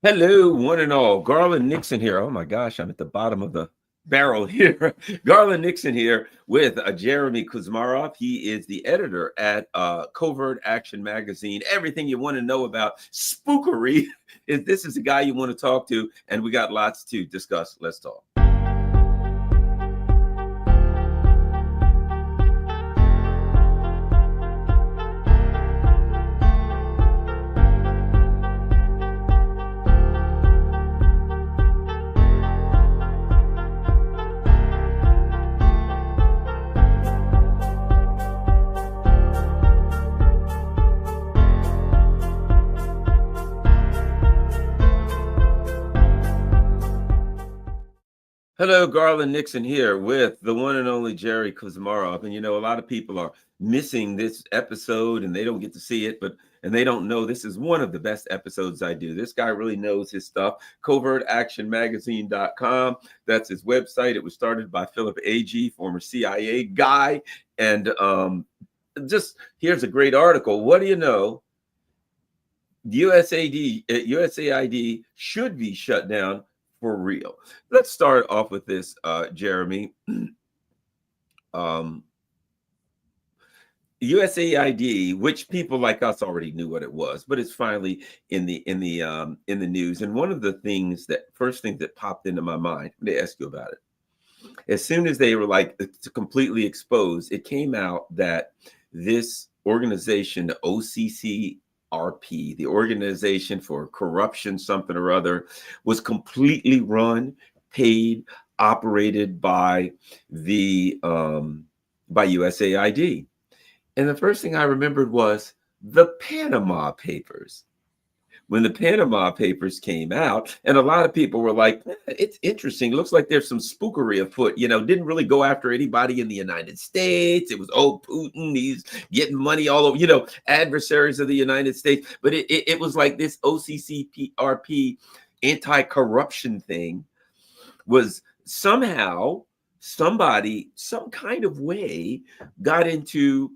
Hello, one and all. Garland Nixon here. Oh my gosh, I'm at the bottom of the barrel here. Garland Nixon here with Jeremy Kuzmarov. He is the editor at Covert Action Magazine. Everything you want to know about spookery is this is the guy you want to talk to, and we got lots to discuss. Let's talk. Hello, Garland Nixon here with the one and only Jerry Kuzmarov. And a lot of people are missing this episode and they don't get to see it, and they don't know this is one of the best episodes I do. This guy really knows his stuff. CovertActionMagazine.com. That's his website. It was started by Philip Agee, former CIA guy. And just here's a great article. What do you know? USAID should be shut down for real. Let's start off with this, Jeremy. USAID, which people like us already knew what it was, but it's finally in the news. And one of the first things that popped into my mind, they ask you about it. As soon as they were completely exposed, it came out that this organization, the OCCRP, the Organization for Corruption, something or other, was completely run, paid, operated by the by USAID. And the first thing I remembered was the Panama Papers. When the Panama Papers came out, and a lot of people were like, it's interesting. It looks like there's some spookery afoot. Didn't really go after anybody in the United States. It was, Putin, he's getting money all over, adversaries of the United States. But it was like this OCCRP anti-corruption thing was somehow somebody, some kind of way, got into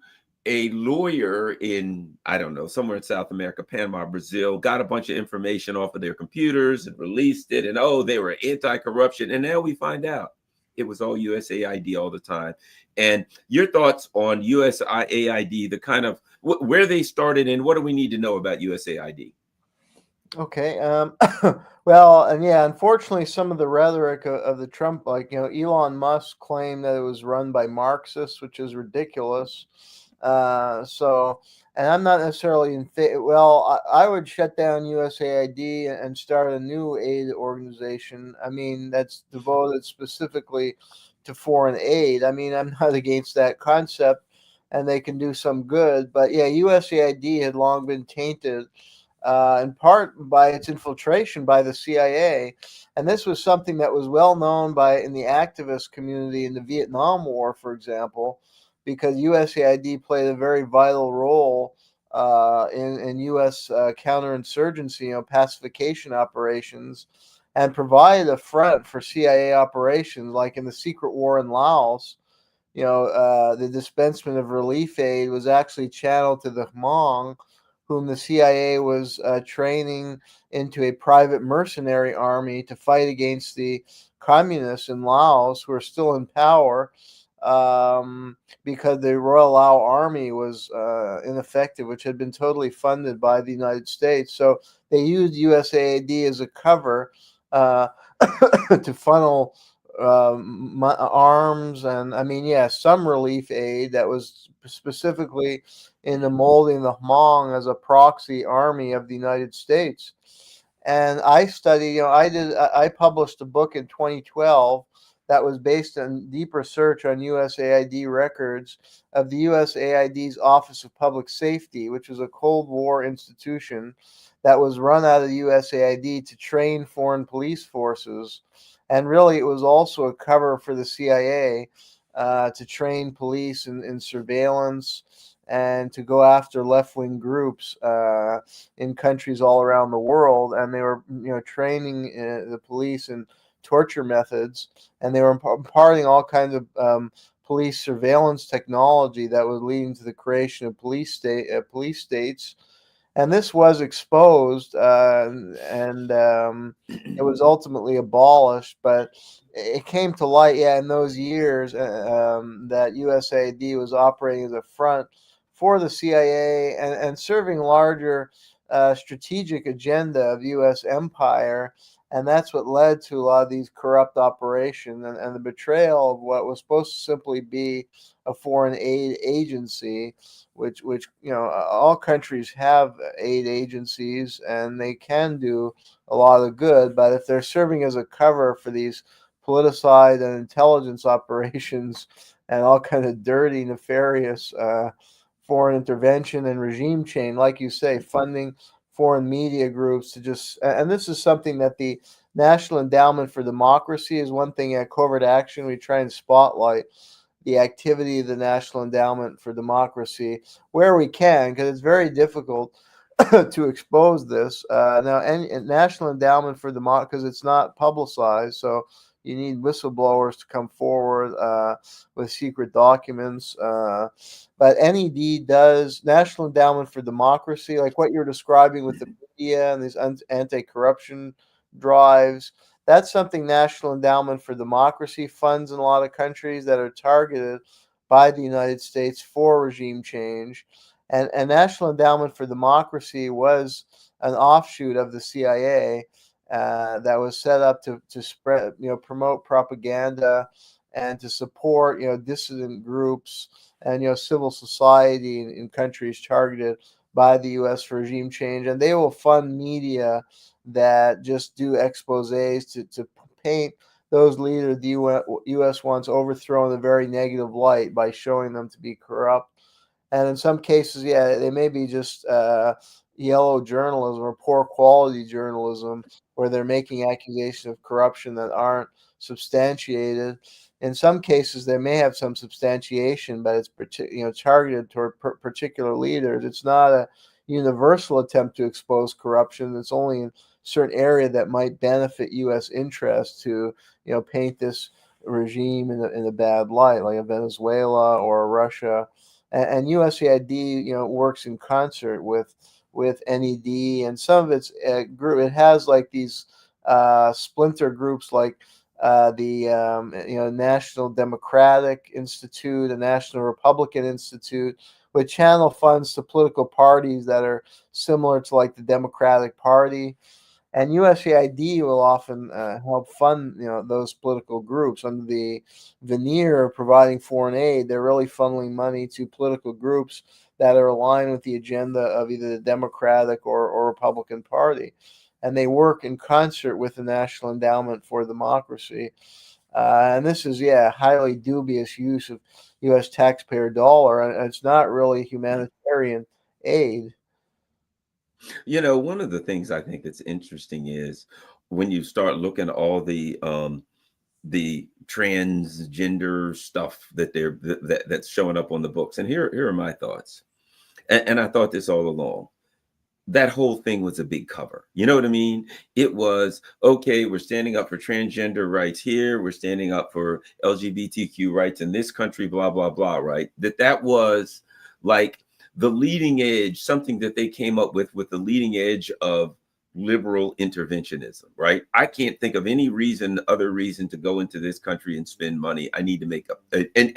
a lawyer in, I don't know, somewhere in South America, Panama, Brazil, got a bunch of information off of their computers and released it. And they were anti-corruption. And now we find out it was all USAID all the time. And your thoughts on USAID, the kind of where they started and what do we need to know about USAID? Okay. Well, and yeah, unfortunately, some of the rhetoric of the Trump, Elon Musk claimed that it was run by Marxists, which is ridiculous. And I'm not necessarily in favor. Well, I would shut down USAID and start a new aid organization. I mean, that's devoted specifically to foreign aid. I mean, I'm not against that concept, and they can do some good. But yeah, USAID had long been tainted, in part by its infiltration by the CIA. And this was something that was well known in the activist community in the Vietnam War, for example, because USAID played a very vital role in U.S. counterinsurgency, pacification operations, and provided a front for CIA operations, like in the secret war in Laos. The dispensement of relief aid was actually channeled to the Hmong, whom the CIA was training into a private mercenary army to fight against the communists in Laos, who are still in power, because the Royal Lao Army was ineffective, which had been totally funded by the United States. So they used USAID as a cover to funnel arms and, some relief aid that was specifically in the molding the Hmong as a proxy army of the United States. And I studied, I published a book in 2012 that was based on deep research on USAID records of the USAID's Office of Public Safety, which was a Cold War institution that was run out of the USAID to train foreign police forces. And really, it was also a cover for the CIA to train police in surveillance and to go after left-wing groups in countries all around the world. And they were, training the police in torture methods, and they were imparting all kinds of police surveillance technology that was leading to the creation of police states And this was exposed, and it was ultimately abolished. But it came to light, yeah, in those years that USAID was operating as a front for the CIA and serving larger strategic agenda of U.S. empire. And that's what led to a lot of these corrupt operations and the betrayal of what was supposed to simply be a foreign aid agency, which all countries have aid agencies and they can do a lot of good, but if they're serving as a cover for these politicized and intelligence operations and all kind of dirty, nefarious foreign intervention and regime change, like you say, funding foreign media groups to just, and this is something that the National Endowment for Democracy is one thing at Covert Action. We try and spotlight the activity of the National Endowment for Democracy where we can, because it's very difficult to expose this. Now, and National Endowment for Democracy, because it's not publicized, so you need whistleblowers to come forward with secret documents. But NED does, National Endowment for Democracy, like what you're describing with the media and these anti-corruption drives. That's something National Endowment for Democracy funds in a lot of countries that are targeted by the United States for regime change. And National Endowment for Democracy was an offshoot of the CIA that was set up to spread, promote propaganda and to support, dissident groups and, civil society in countries targeted by the U.S. for regime change. And they will fund media that just do exposés to paint those leaders the U.S. wants overthrown in a very negative light by showing them to be corrupt. And in some cases, yeah, they may be just yellow journalism or poor quality journalism where they're making accusations of corruption that aren't substantiated. In some cases, they may have some substantiation, but it's targeted toward particular leaders. It's not a universal attempt to expose corruption. It's only in certain area that might benefit U.S. interests to paint this regime in a bad light, like a Venezuela or Russia. And USAID works in concert with NED, and some of its group. It has like these splinter groups like the National Democratic Institute, the National Republican Institute, with channel funds to political parties that are similar to like the Democratic Party. And USAID will often help fund those political groups under the veneer of providing foreign aid. They're really funneling money to political groups that are aligned with the agenda of either the Democratic or Republican Party, and they work in concert with the National Endowment for Democracy. And this is, highly dubious use of U.S. taxpayer dollar, and it's not really humanitarian aid. One of the things I think that's interesting is when you start looking at all the transgender stuff that's showing up on the books. And here are my thoughts. And I thought this all along. That whole thing was a big cover. You know what I mean? It was, okay, we're standing up for transgender rights here. We're standing up for LGBTQ rights in this country, blah, blah, blah, right? That was like the leading edge, something that they came up with the leading edge of liberal interventionism, right? I can't think of any other reason to go into this country and spend money. I need to make up and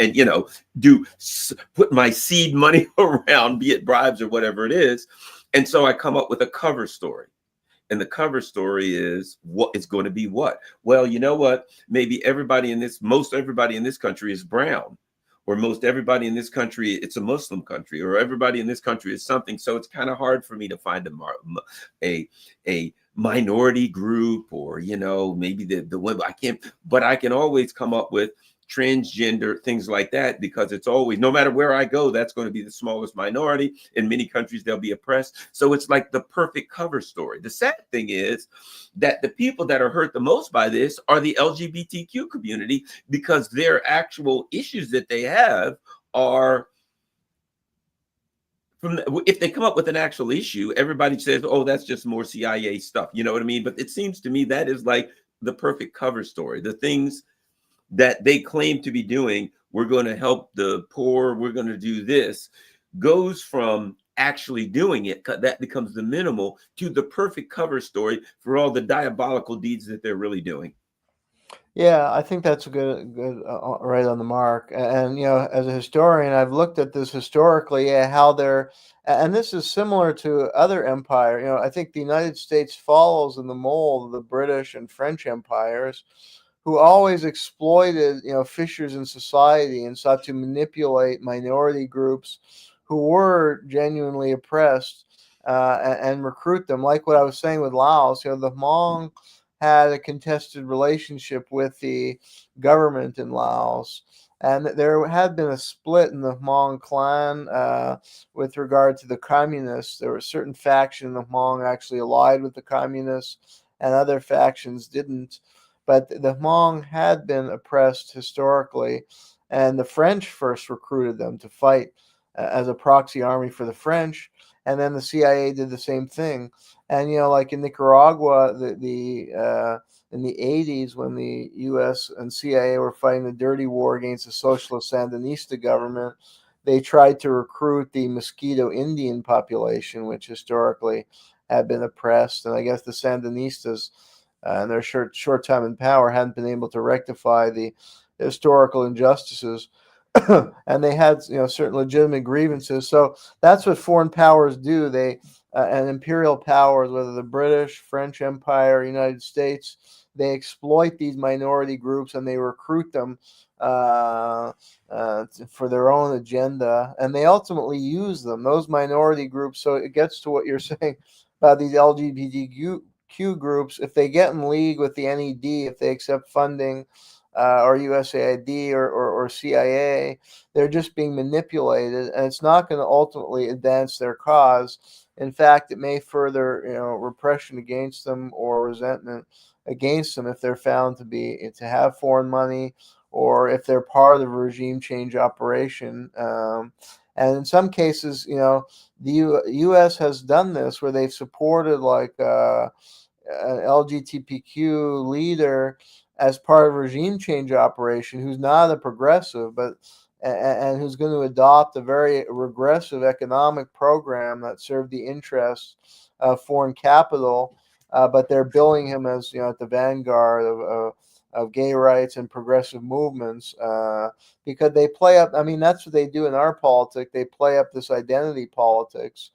put my seed money around, be it bribes or whatever it is. And so I come up with a cover story. And the cover story is what it's going to be what? Well, you know what? Maybe most everybody in this country is brown, or most everybody in this country, it's a Muslim country, or everybody in this country is something. So it's kind of hard for me to find a minority group, or, maybe the women. But I can always come up with transgender things like that, because it's always, no matter where I go, that's going to be the smallest minority. In many countries, they'll be oppressed. So it's like the perfect cover story. The sad thing is that the people that are hurt the most by this are the LGBTQ community, because their actual issues that they have are if they come up with an actual issue, everybody says, oh, that's just more CIA stuff. You know what I mean? But it seems to me that is like the perfect cover story. The things that they claim to be doing, we're going to help the poor, we're going to do this, goes from actually doing it, that becomes the minimal to the perfect cover story for all the diabolical deeds that they're really doing. Yeah, I think that's a good right on the mark. And as a historian, I've looked at this historically, how they're, and this is similar to other empire. I think the United States follows in the mold of the British and French empires, who always exploited fissures in society and sought to manipulate minority groups who were genuinely oppressed, and recruit them. Like what I was saying with Laos, the Hmong had a contested relationship with the government in Laos. And there had been a split in the Hmong clan with regard to the communists. There were certain factions in the Hmong actually allied with the communists, and other factions didn't. But the Hmong had been oppressed historically, and the French first recruited them to fight as a proxy army for the French, and then the CIA did the same thing. And like in Nicaragua, the in the 80s, when the U.S. and CIA were fighting the dirty war against the socialist Sandinista government, they tried to recruit the Mosquito Indian population, which historically had been oppressed. And I guess the Sandinistas, in their short time in power, hadn't been able to rectify the historical injustices. And they had certain legitimate grievances. So that's what foreign powers do. They and imperial powers, whether the British, French Empire, United States, they exploit these minority groups and they recruit them for their own agenda, and they ultimately use them, those minority groups. So it gets to what you're saying about these LGBTQ groups. If they get in league with the NED, if they accept funding, or USAID or CIA, they're just being manipulated, and it's not going to ultimately advance their cause. In fact, it may further, repression against them or resentment against them if they're found to have foreign money, or if they're part of the regime change operation. And in some cases, the U.S. has done this where they've supported like an LGBTQ leader as part of a regime change operation who's not a progressive, but and who's going to adopt a very regressive economic program that served the interests of foreign capital, but they're billing him as at the vanguard of gay rights and progressive movements, because they play up. I mean, that's what they do in our politics. They play up this identity politics.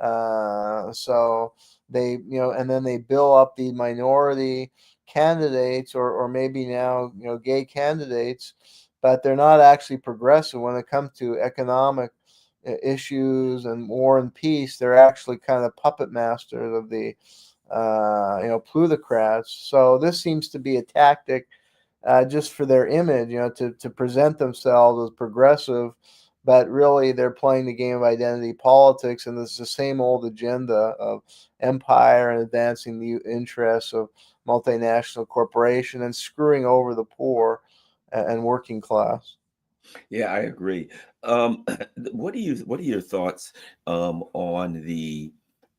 So they, and then they bill up the minority candidates, or maybe now gay candidates, but they're not actually progressive when it comes to economic issues and war and peace. They're actually kind of puppet masters of the plutocrats. So this seems to be a tactic, just for their image, to present themselves as progressive, but really they're playing the game of identity politics, and it's the same old agenda of empire and advancing the interests of multinational corporation and screwing over the poor and working class. Yeah, I agree. What are your thoughts on the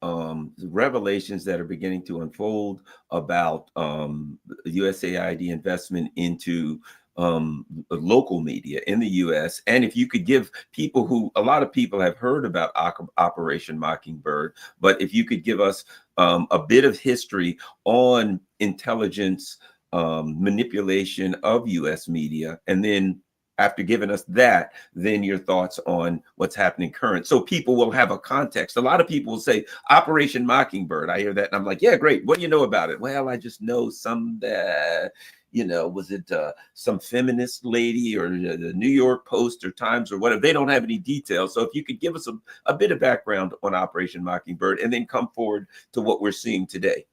revelations that are beginning to unfold about USAID investment into local media in the U.S.? And if you could give people who, a lot of people have heard about Operation Mockingbird, but if you could give us a bit of history on intelligence manipulation of U.S. media, and then after giving us that, then your thoughts on what's happening current. So people will have a context. A lot of people will say Operation Mockingbird. I hear that and I'm like, yeah, great. What do you know about it? Well, I just know some that, was it some feminist lady or the New York Post or Times or whatever. They don't have any details. So if you could give us a bit of background on Operation Mockingbird and then come forward to what we're seeing today.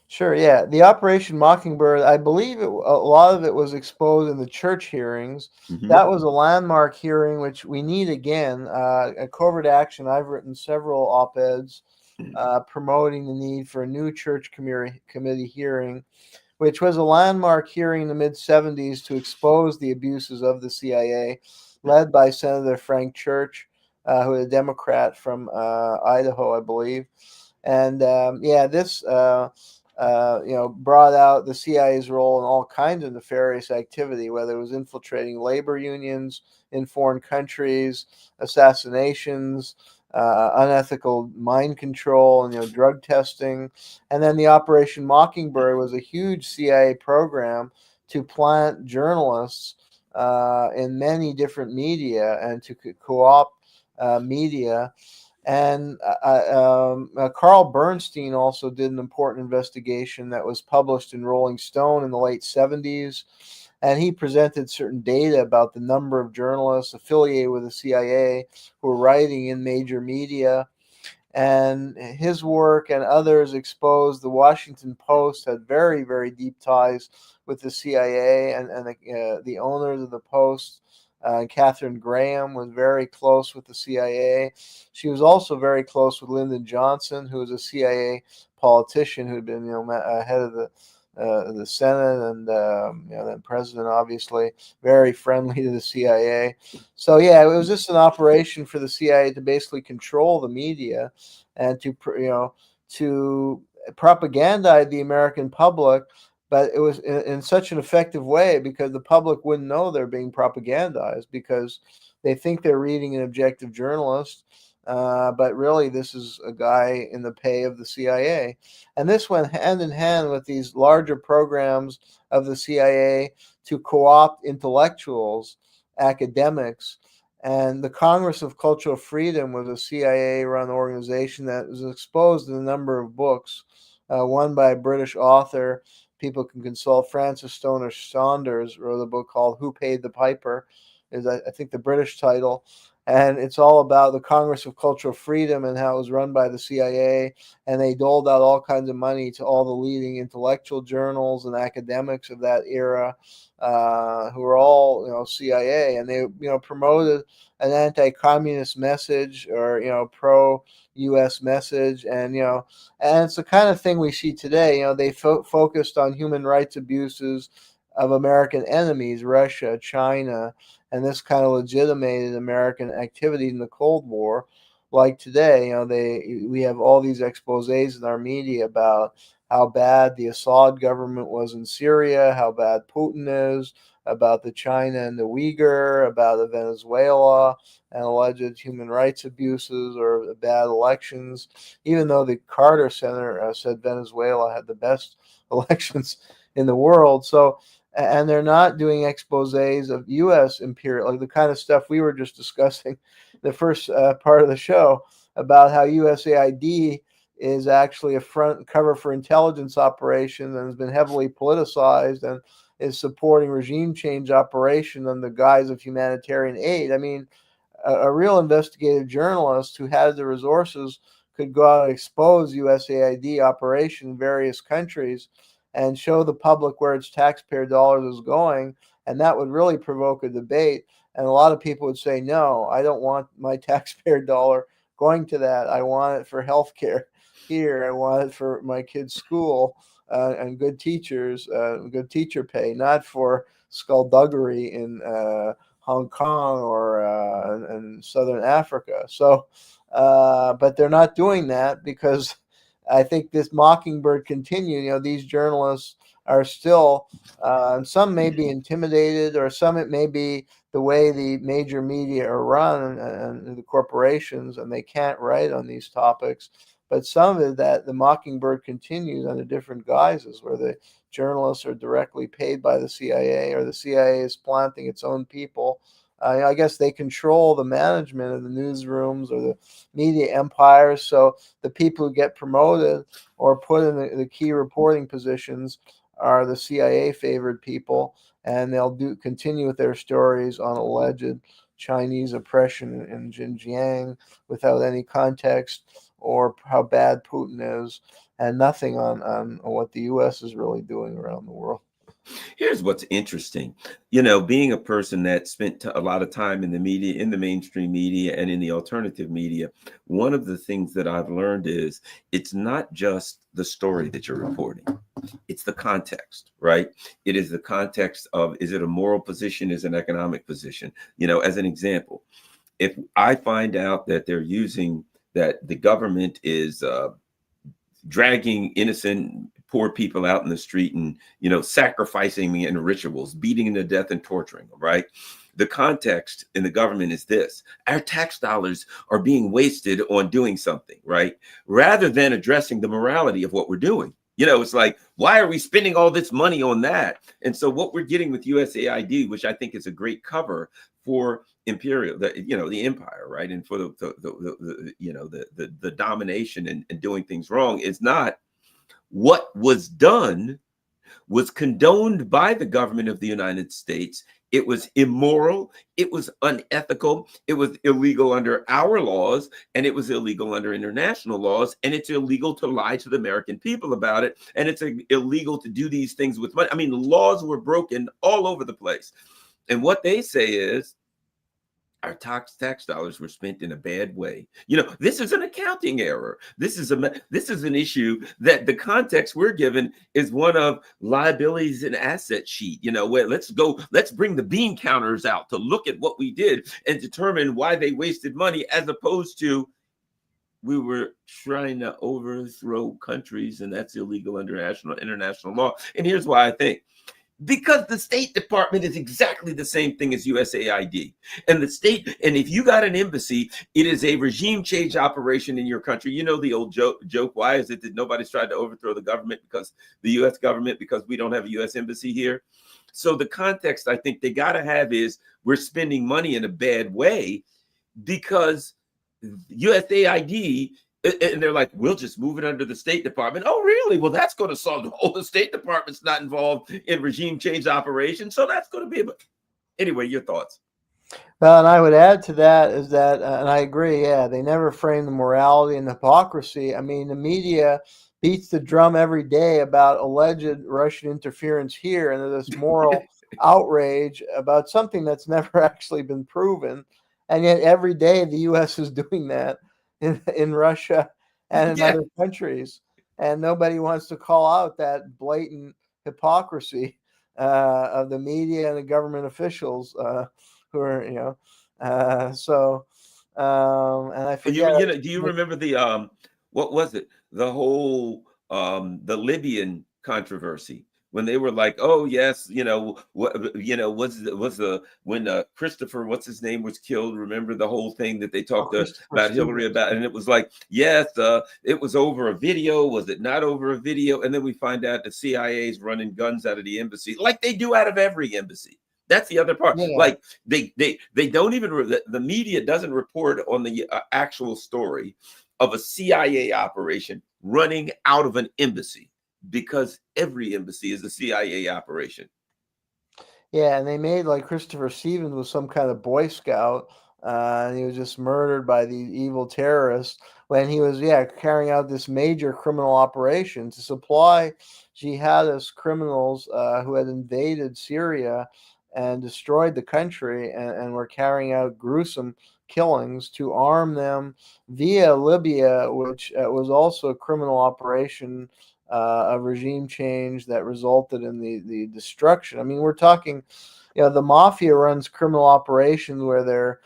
Sure, yeah. The Operation Mockingbird, I believe a lot of it was exposed in the church hearings. Mm-hmm. That was a landmark hearing, which we need again. A covert action. I've written several op-eds promoting the need for a new church committee hearing, which was a landmark hearing in the mid-'70s to expose the abuses of the CIA, led by Senator Frank Church, who is a Democrat from Idaho, I believe. And this brought out the CIA's role in all kinds of nefarious activity, whether it was infiltrating labor unions in foreign countries, assassinations, unethical mind control and drug testing. And then the Operation Mockingbird was a huge CIA program to plant journalists in many different media and to co-opt media. And Carl Bernstein also did an important investigation that was published in Rolling Stone in the late 70s. And he presented certain data about the number of journalists affiliated with the CIA who were writing in major media. And his work and others exposed the Washington Post had very, very deep ties with the CIA, and the owners of the Post. Catherine Graham was very close with the CIA. She was also very close with Lyndon Johnson, who was a CIA politician who had been, head of the Senate and then president, obviously very friendly to the CIA. So yeah, it was just an operation for the CIA to basically control the media and to propagandize the American public. But it was in such an effective way because the public wouldn't know they're being propagandized because they think they're reading an objective journalist. But really, this is a guy in the pay of the CIA. And this went hand in hand with these larger programs of the CIA to co-opt intellectuals, academics. And the Congress of Cultural Freedom was a CIA-run organization that was exposed in a number of books, one by a British author. People can consult. Francis Stoner Saunders wrote a book called Who Paid the Piper, is I think the British title. And it's all about the Congress of Cultural Freedom and how it was run by the CIA. And they doled out all kinds of money to all the leading intellectual journals and academics of that era, who were all, CIA. And they, promoted an anti-communist message or, pro-U.S. message. And, and it's the kind of thing we see today. They focused on human rights abuses of American enemies, Russia, China, and this kind of legitimated American activity in the Cold War. Like today, we have all these exposés in our media about how bad the Assad government was in Syria, how bad Putin is, about the China and the Uyghur, about the Venezuela and alleged human rights abuses or the bad elections, even though the Carter Center said Venezuela had the best elections in the world. So, and they're not doing exposés of U.S. imperial, like the kind of stuff we were just discussing the first part of the show about how USAID is actually a front cover for intelligence operations and has been heavily politicized and is supporting regime change operation under the guise of humanitarian aid. I mean, a real investigative journalist who has the resources could go out and expose USAID operation in various countries and show the public where its taxpayer dollars is going, and that would really provoke a debate. And a lot of people would say, no, I don't want my taxpayer dollar going to that. I want it for healthcare here. I want it for my kids' school and good teachers, good teacher pay, not for skullduggery in Hong Kong or in Southern Africa. So, but they're not doing that because I think this Mockingbird continued. These journalists are still, some may be intimidated, or some it may be the way the major media are run and the corporations, and they can't write on these topics. But some of it that the Mockingbird continues under different guises, where the journalists are directly paid by the CIA, or the CIA is planting its own people. I guess they control the management of the newsrooms or the media empires. So the people who get promoted or put in the key reporting positions are the CIA favored people, and they'll continue with their stories on alleged Chinese oppression in Xinjiang without any context, or how bad Putin is, and nothing on what the U.S. is really doing around the world. Here's what's interesting. Being a person that spent a lot of time in the media, in the mainstream media and in the alternative media, one of the things that I've learned is it's not just the story that you're reporting. It's the context, right? It is the context of, is it a moral position? Is it an economic position? As an example, if I find out that that the government is dragging innocent poor people out in the street and sacrificing me in rituals, beating them to death and torturing them, right? the context in the government is this: our tax dollars are being wasted on doing something, right? Rather than addressing the morality of what we're doing. It's like, why are we spending all this money on that? And so what we're getting with USAID, which I think is a great cover for the empire, right? And for the domination and doing things wrong, is not what was done was condoned by the government of the United States. It was immoral, it was unethical, it was illegal under our laws, and it was illegal under international laws, and it's illegal to lie to the American people about it, and it's illegal to do these things with money. I mean, laws were broken all over the place. And what they say is, our tax dollars were spent in a bad way. This is an accounting error. This is an issue that the context we're given is one of liabilities and asset sheet. Where let's bring the bean counters out to look at what we did and determine why they wasted money, as opposed to, we were trying to overthrow countries, and that's illegal under international law. And here's why I think: because the State Department is exactly the same thing as USAID. And if you got an embassy, it is a regime change operation in your country. The old joke, why is it that nobody's tried to overthrow the government, because the US government, because we don't have a US embassy here? So the context I think they got to have is, we're spending money in a bad way because USAID, and they're like, we'll just move it under the State Department. Oh, really? Well, that's going to solve the State Department's not involved in regime change operations, so that's going to be anyway. Your thoughts? Well, and I would add to that is that, and I agree, yeah, they never frame the morality and hypocrisy. I mean, the media beats the drum every day about alleged Russian interference here, and there's this moral outrage about something that's never actually been proven. And yet every day the U.S. is doing that in Russia and in other countries. And nobody wants to call out that blatant hypocrisy of the media and the government officials who are, and I forget. Do you remember the what was it? The whole the Libyan controversy, when they were like, oh yes, when Christopher, what's his name, was killed? Remember the whole thing that they talked about Hillary about, and it was like, yes, it was over a video. Was it not over a video? And then we find out the CIA is running guns out of the embassy, like they do out of every embassy. That's the other part. Yeah. Like they don't even, the media doesn't report on the actual story of a CIA operation running out of an embassy, because every embassy is a CIA operation. Yeah, and they made like Christopher Stevens was some kind of Boy Scout, and he was just murdered by the evil terrorists when he was, carrying out this major criminal operation to supply jihadist criminals who had invaded Syria and destroyed the country, and were carrying out gruesome killings to arm them via Libya, which was also a criminal operation of regime change that resulted in the destruction. I mean, we're talking, the mafia runs criminal operations where they're,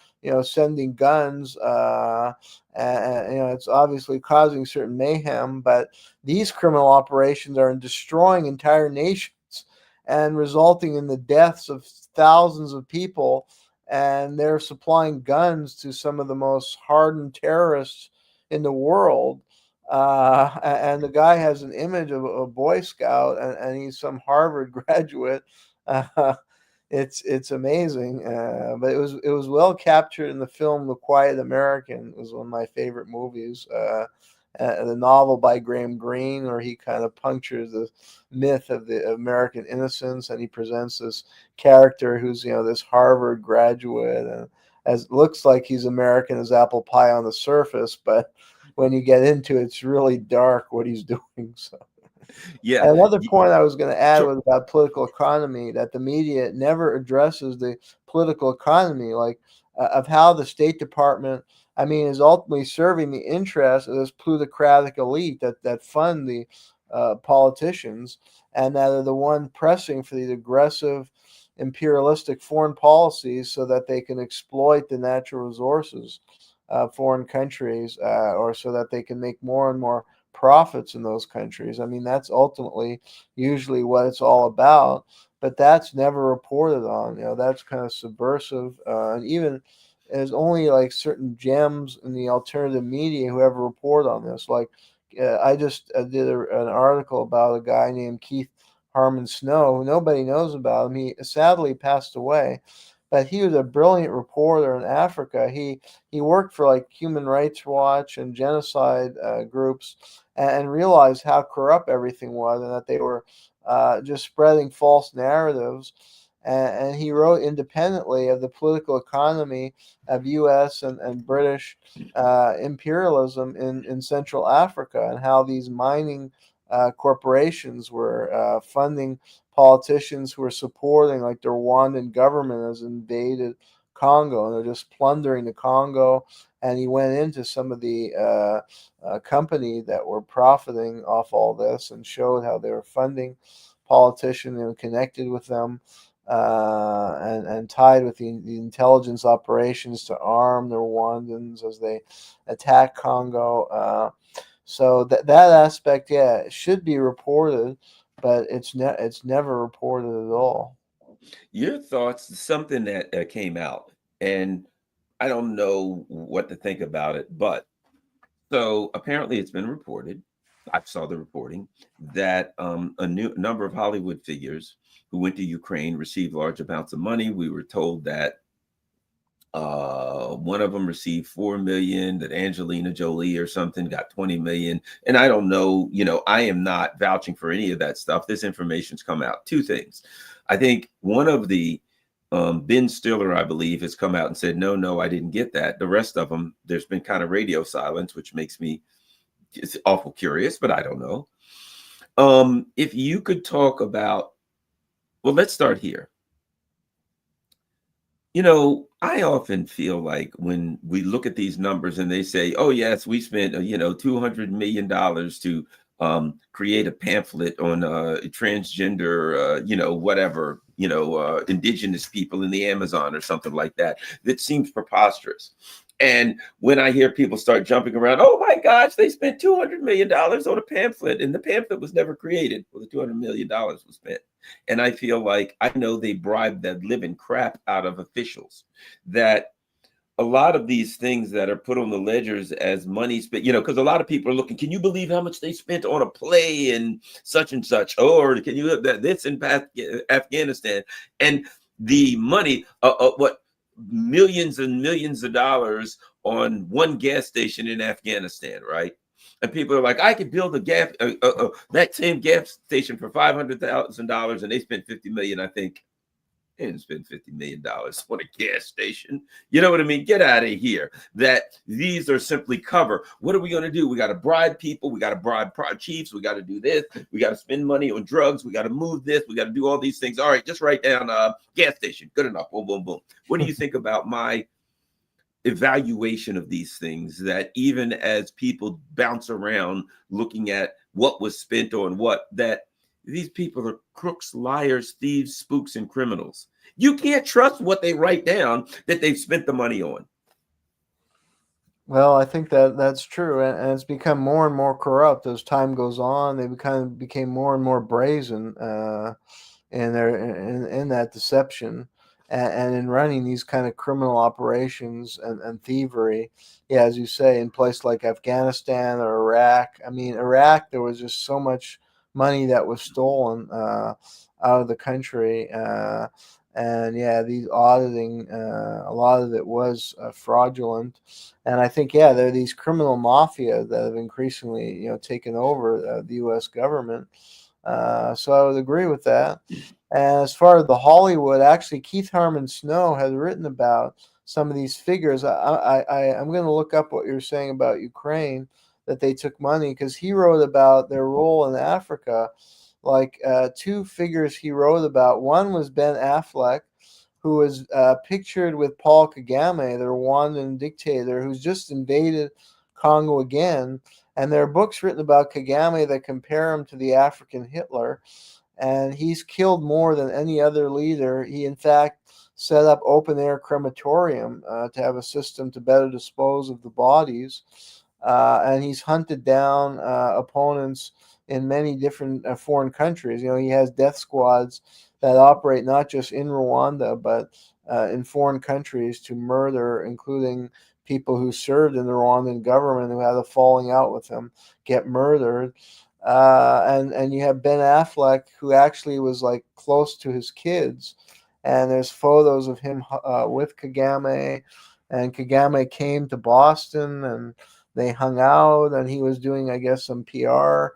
sending guns, and it's obviously causing certain mayhem, but these criminal operations are destroying entire nations and resulting in the deaths of thousands of people. And they're supplying guns to some of the most hardened terrorists in the world. And the guy has an image of a Boy Scout, and he's some Harvard graduate. It's amazing, but it was well captured in the film The Quiet American. It was one of my favorite movies. The novel by Graham Greene, where he kind of punctures the myth of the American innocence, and he presents this character who's this Harvard graduate, and as looks like he's American as apple pie on the surface, but when you get into it, it's really dark what he's doing. So, yeah. And another point I was going to add was about political economy, that the media never addresses the political economy, like of how the State Department, is ultimately serving the interests of this plutocratic elite that fund the politicians, and that are the one pressing for these aggressive imperialistic foreign policies so that they can exploit the natural resources of foreign countries, or so that they can make more and more profits in those countries. I mean, that's ultimately usually what it's all about, but that's never reported on. That's kind of subversive, and even there's only like certain gems in the alternative media who ever report on this. Like, I just did an article about a guy named Keith Harmon Snow, who nobody knows about him. He sadly passed away, but he was a brilliant reporter in Africa. He worked for like Human Rights Watch and genocide groups, and realized how corrupt everything was, and that they were just spreading false narratives. And he wrote independently of the political economy of U.S. and British imperialism in Central Africa, and how these mining corporations were funding politicians who were supporting, like, the Rwandan government has invaded Congo, and they're just plundering the Congo. And he went into some of the company that were profiting off all this, and showed how they were funding politicians and connected with them, and tied with the intelligence operations to arm the Rwandans as they attack Congo. So that aspect, yeah, it should be reported, but it's never reported at all. Your thoughts, something that came out, and I don't know what to think about it, but so apparently it's been reported. I saw the reporting that a new number of Hollywood figures who went to Ukraine received large amounts of money. We were told that one of them received 4 million, that Angelina Jolie or something got 20 million. And I don't know, I am not vouching for any of that stuff. This information's come out. Two things. I think one of the Ben Stiller, I believe, has come out and said, no, I didn't get that. The rest of them, there's been kind of radio silence, which makes me it's awful curious, but I don't know. If you could talk about, well, let's start here. I often feel like when we look at these numbers and they say, oh, yes, we spent, $200 million to create a pamphlet on transgender, whatever, indigenous people in the Amazon or something like that. That seems preposterous. And when I hear people start jumping around, oh my gosh, they spent $200 million on a pamphlet, and the pamphlet was never created. Well, the $200 million was spent. And I feel like I know they bribed the living crap out of officials, that a lot of these things that are put on the ledgers as money spent, because a lot of people are looking, can you believe how much they spent on a play and such, or can you that this in Afghanistan, and the money, what millions and millions of dollars on one gas station in Afghanistan, right? And people are like, I could build a that same gas station for $500,000, and they spent 50 million, I think. They didn't spend $50 million on a gas station. You know what I mean? Get out of here. That these are simply cover. What are we going to do? We got to bribe people. We got to bribe chiefs. We got to do this. We got to spend money on drugs. We got to move this. We got to do all these things. All right, just write down gas station. Good enough. Boom, boom, boom. What do you think about my evaluation of these things, that even as people bounce around looking at what was spent on what, that these people are crooks, liars, thieves, spooks, and criminals? You can't trust what they write down that they've spent the money on. Well, I think that's true, and it's become more and more corrupt as time goes on. They became more and more brazen in that deception, and in running these kind of criminal operations and thievery. Yeah, as you say, in places like Afghanistan or Iraq. I mean, Iraq, there was just so much money that was stolen out of the country. And yeah, these auditing, a lot of it was fraudulent. And I think, yeah, there are these criminal mafia that have increasingly, taken over the U.S. government. So I would agree with that. And as far as the Hollywood, actually, Keith Harmon Snow has written about some of these figures. I'm going to look up what you're saying about Ukraine, that they took money, because he wrote about their role in Africa. Like, two figures he wrote about. One was Ben Affleck, who was pictured with Paul Kagame, the Rwandan dictator, who's just invaded Congo again. And there are books written about Kagame that compare him to the African Hitler. And he's killed more than any other leader. He, in fact, set up open-air crematorium to have a system to better dispose of the bodies. and he's hunted down opponents in many different foreign countries. He has death squads that operate not just in Rwanda, but in foreign countries to murder, including people who served in the Rwandan government who had a falling out with him, get murdered. And you have Ben Affleck, who actually was like close to his kids, and there's photos of him with Kagame, and Kagame came to Boston, and they hung out, and he was doing, I guess, some PR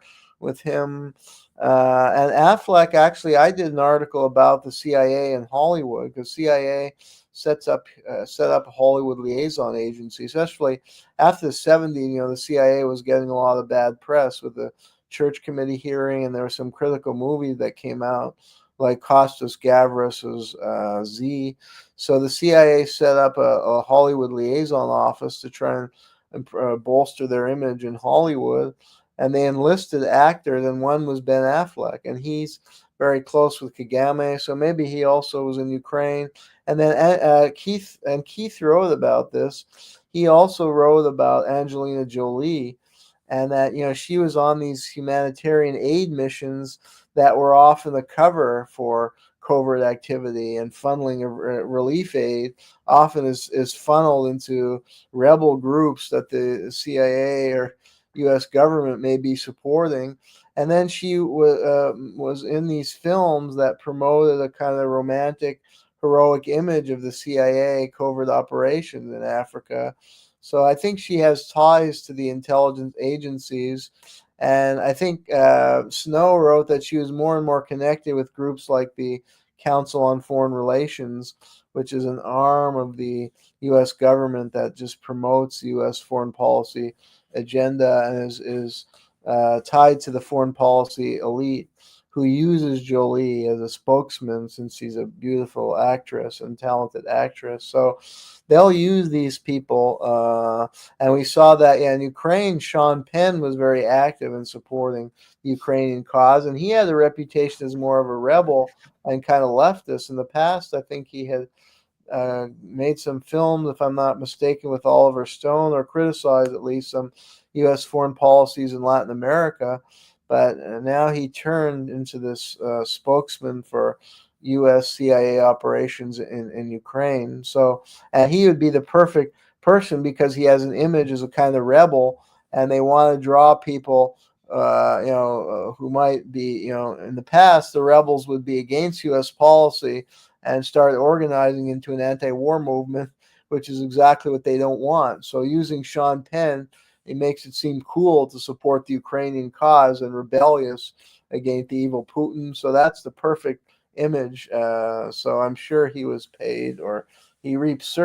with him. And Affleck, actually, I did an article about the CIA in Hollywood, because CIA set up a Hollywood liaison agency, especially after the 70s. The CIA was getting a lot of bad press with the Church Committee hearing, and there were some critical movies that came out, like Costas Gavras's Z. So the CIA set up a Hollywood liaison office to try and bolster their image in Hollywood, and they enlisted actors, and one was Ben Affleck, and he's very close with Kagame, so maybe he also was in Ukraine. And then Keith wrote about this. He also wrote about Angelina Jolie, and that she was on these humanitarian aid missions that were often the cover for covert activity, and funneling of relief aid often is funneled into rebel groups that the CIA or U.S. government may be supporting. And then she was in these films that promoted a kind of romantic, heroic image of the CIA covert operations in Africa. So I think she has ties to the intelligence agencies. And I think Snow wrote that she was more and more connected with groups like the Council on Foreign Relations, which is an arm of the U.S. government that just promotes the U.S. foreign policy agenda, and is tied to the foreign policy elite, who uses Jolie as a spokesman, since she's a beautiful actress and talented actress. So they'll use these people. And we saw that in Ukraine, Sean Penn was very active in supporting the Ukrainian cause, and he had a reputation as more of a rebel and kind of leftist. In the past, I think he had made some films, if I'm not mistaken, with Oliver Stone, or criticized at least some U.S. foreign policies in Latin America. But now he turned into this spokesman for U.S. CIA operations in Ukraine. So, and he would be the perfect person, because he has an image as a kind of rebel, and they want to draw people who might be, in the past, the rebels would be against U.S. policy and start organizing into an anti-war movement, which is exactly what they don't want. So using Sean Penn, it makes it seem cool to support the Ukrainian cause and rebellious against the evil Putin. So that's the perfect image. So I'm sure he was paid, or he reaps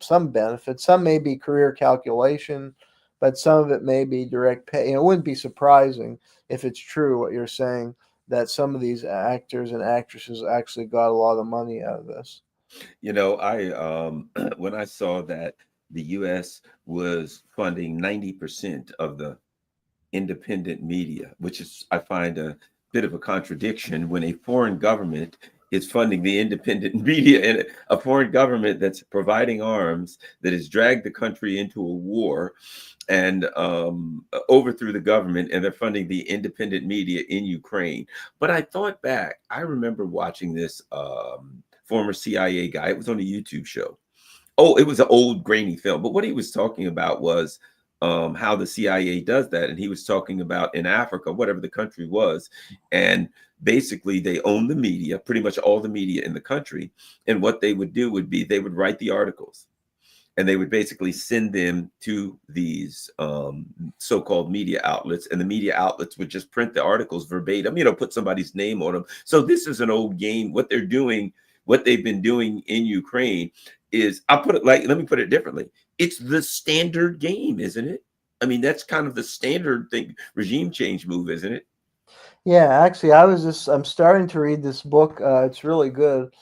some benefits. Some may be career calculation, but some of it may be direct pay. It wouldn't be surprising, if it's true what you're saying, that some of these actors and actresses actually got a lot of money out of this. I when I saw that the U.S. was funding 90% of the independent media, which is, I find, a bit of a contradiction when a foreign government is funding the independent media, and a foreign government that's providing arms, that has dragged the country into a war and overthrew the government, and they're funding the independent media in Ukraine. But I thought back, I remember watching this former CIA guy. It was on a YouTube show. Oh, it was an old grainy film, but what he was talking about was how the CIA does that. And he was talking about in Africa, whatever the country was, and basically they own the media, pretty much all the media in the country. And what they would do would be they would write the articles, and they would basically send them to these so-called media outlets, and the media outlets would just print the articles verbatim, put somebody's name on them. So this is an old game. What they're doing, what they've been doing in Ukraine is, let me put it differently. It's the standard game, isn't it? I mean, that's kind of the standard thing, regime change move, isn't it? Yeah, actually, I'm starting to read this book. It's really good.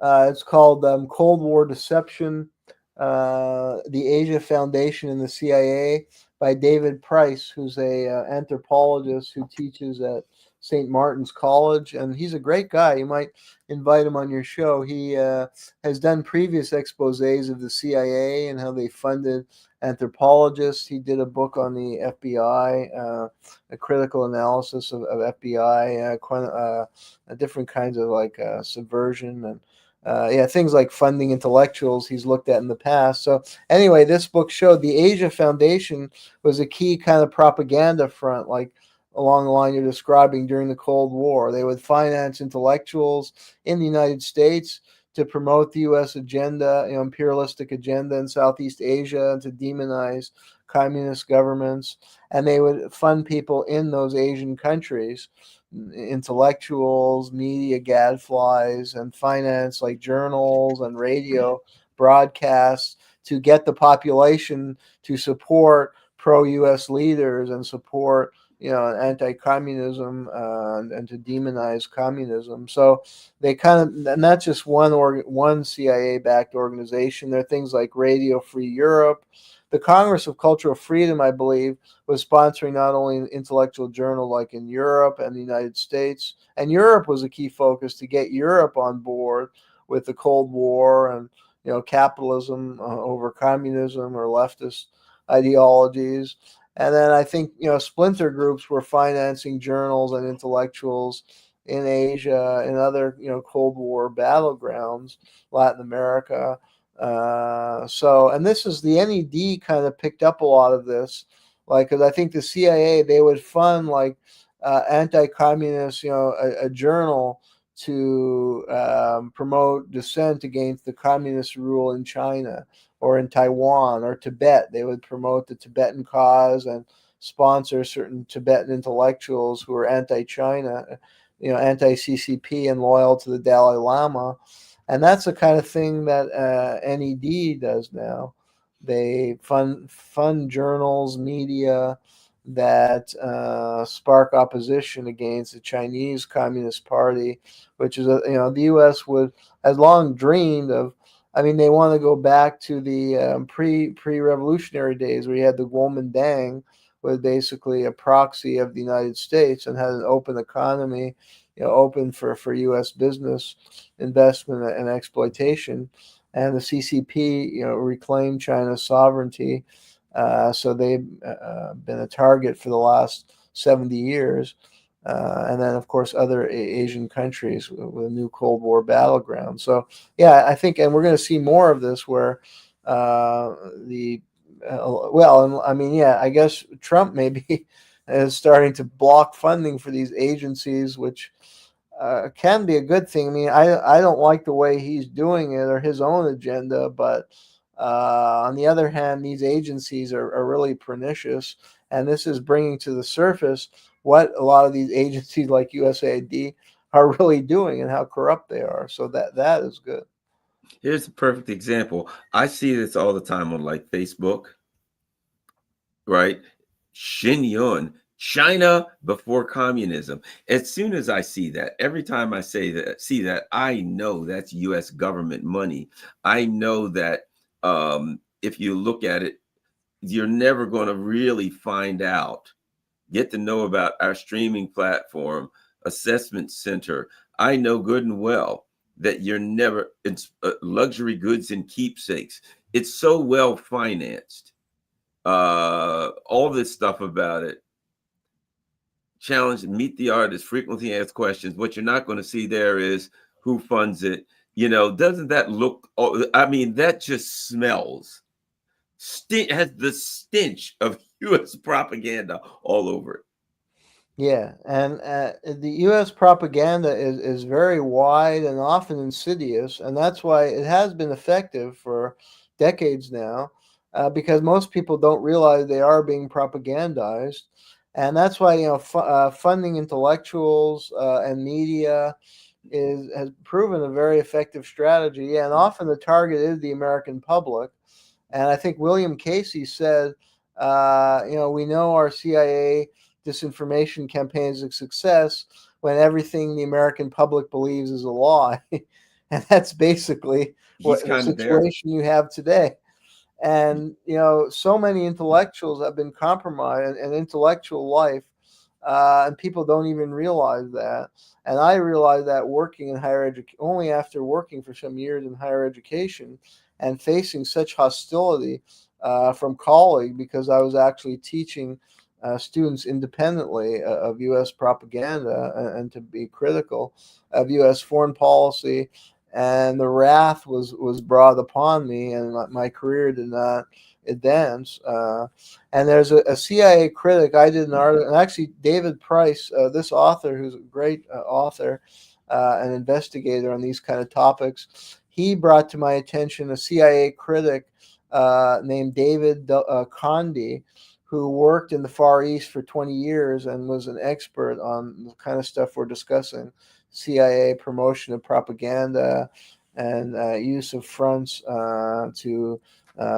It's called Cold War Deception, the Asia Foundation and the CIA, by David Price, who's a anthropologist who teaches at St. Martin's College, and he's a great guy. You might invite him on your show. He has done previous exposés of the CIA and how they funded anthropologists. He did a book on the FBI, a critical analysis of FBI, different kinds of like subversion and things like funding intellectuals he's looked at in the past. So anyway, this book showed the Asia Foundation was a key kind of propaganda front, like along the line you're describing during the Cold War. They would finance intellectuals in the United States to promote the U.S. agenda, imperialistic agenda in Southeast Asia, and to demonize communist governments. And they would fund people in those Asian countries, intellectuals, media gadflies, and finance like journals and radio broadcasts to get the population to support pro-U.S. leaders and support anti-communism and to demonize communism. So they and that's just one CIA-backed organization. There are things like Radio Free Europe. The Congress of Cultural Freedom, I believe, was sponsoring not only an intellectual journal like in Europe and the United States, and Europe was a key focus to get Europe on board with the Cold War and capitalism over communism or leftist ideologies. And then I think splinter groups were financing journals and intellectuals in Asia and other Cold War battlegrounds, Latin America. And this is the NED kind of picked up a lot of this, like, because I think the CIA, they would fund like anti-communist, a journal to promote dissent against the communist rule in China or in Taiwan or Tibet. They would promote the Tibetan cause and sponsor certain Tibetan intellectuals who are anti-China, anti-CCP and loyal to the Dalai Lama. And that's the kind of thing that NED does now. They fund journals, media that spark opposition against the Chinese Communist Party, which is the U.S. has long dreamed of. I mean, they want to go back to the pre-revolutionary days where you had the Kuomintang, was basically a proxy of the United States and had an open economy, open for U.S. business investment and exploitation. And the CCP, reclaimed China's sovereignty. So they've been a target for the last 70 years. And then, of course, other Asian countries with a new Cold War battleground. So, yeah, I think, and we're going to see more of this where I guess Trump maybe is starting to block funding for these agencies, which can be a good thing. I mean, I don't like the way he's doing it or his own agenda, but on the other hand, these agencies are really pernicious, and this is bringing to the surface what a lot of these agencies like USAID are really doing and how corrupt they are. So that is good. Here's a perfect example. I see this all the time on like Facebook, right? Xinjiang, China before communism. As soon as I see that, every time I see that, I know that's U.S. government money. I know that if you look at it, you're never going to really get to know about our streaming platform, assessment center. I know good and well that it's luxury goods and keepsakes. It's so well financed. All this stuff about it. Challenge, meet the artist, frequently asked questions. What you're not going to see there is who funds it. Doesn't that look, that just smells. Has the stench of U.S. propaganda all over it. Yeah, and the U.S. propaganda is very wide and often insidious, and that's why it has been effective for decades now, because most people don't realize they are being propagandized, and that's why funding intellectuals and media has proven a very effective strategy. Yeah, and often the target is the American public, and I think William Casey said, we know our CIA disinformation campaign is a success when everything the American public believes is a lie. And that's basically He's what the kind of there. situation you have today. And, so many intellectuals have been compromised, and intellectual life and people don't even realize that. And I realized that working in higher education, only after working for some years in higher education and facing such hostility from colleagues, because I was actually teaching students independently of U.S. propaganda and to be critical of U.S. foreign policy. And the wrath was brought upon me, and my career did not advance. And there's a CIA critic. I did an article, and actually David Price, this author, who's a great author, an investigator on these kind of topics, he brought to my attention a CIA critic named David Condi, who worked in the Far East for 20 years and was an expert on the kind of stuff we're discussing: CIA promotion of propaganda and use of fronts to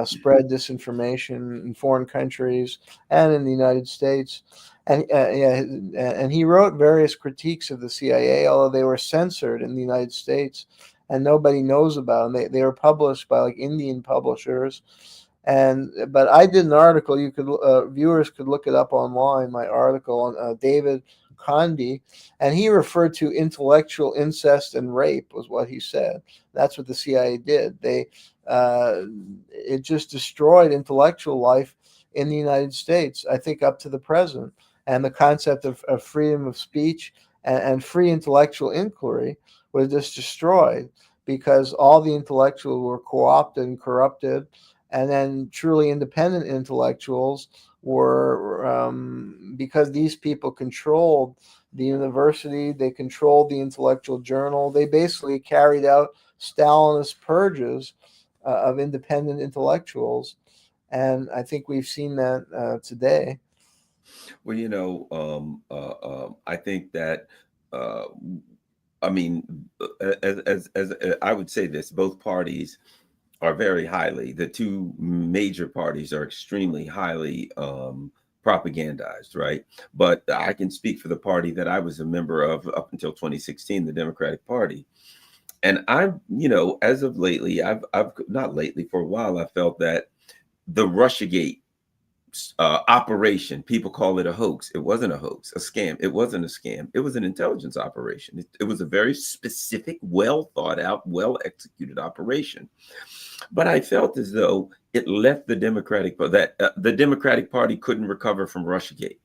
spread disinformation in foreign countries and in the United States. And yeah, and he wrote various critiques of the CIA, although they were censored in the United States, and nobody knows about them. They were published by like Indian publishers. And but I did an article. You could viewers could look it up online. My article on David Condi, and he referred to intellectual incest and rape was what he said. That's what the CIA did. It just destroyed intellectual life in the United States, I think, up to the present. And the concept of freedom of speech and free intellectual inquiry was just destroyed because all the intellectuals were co-opted and corrupted, and then truly independent intellectuals were, because these people controlled the university, they controlled the intellectual journal, they basically carried out Stalinist purges of independent intellectuals. And I think we've seen that today. Well, I think that, uh, I mean, as I would say this, both parties are very highly, the two major parties are extremely highly propagandized, right? But I can speak for the party that I was a member of up until 2016, the Democratic Party. And as of lately, I've not lately, for a while, I felt that the Russiagate operation, people call it a hoax. It wasn't a hoax, a scam. It wasn't a scam. It was an intelligence operation. It was a very specific, well thought out, well executed operation. But I felt as though it left the the Democratic Party couldn't recover from Russiagate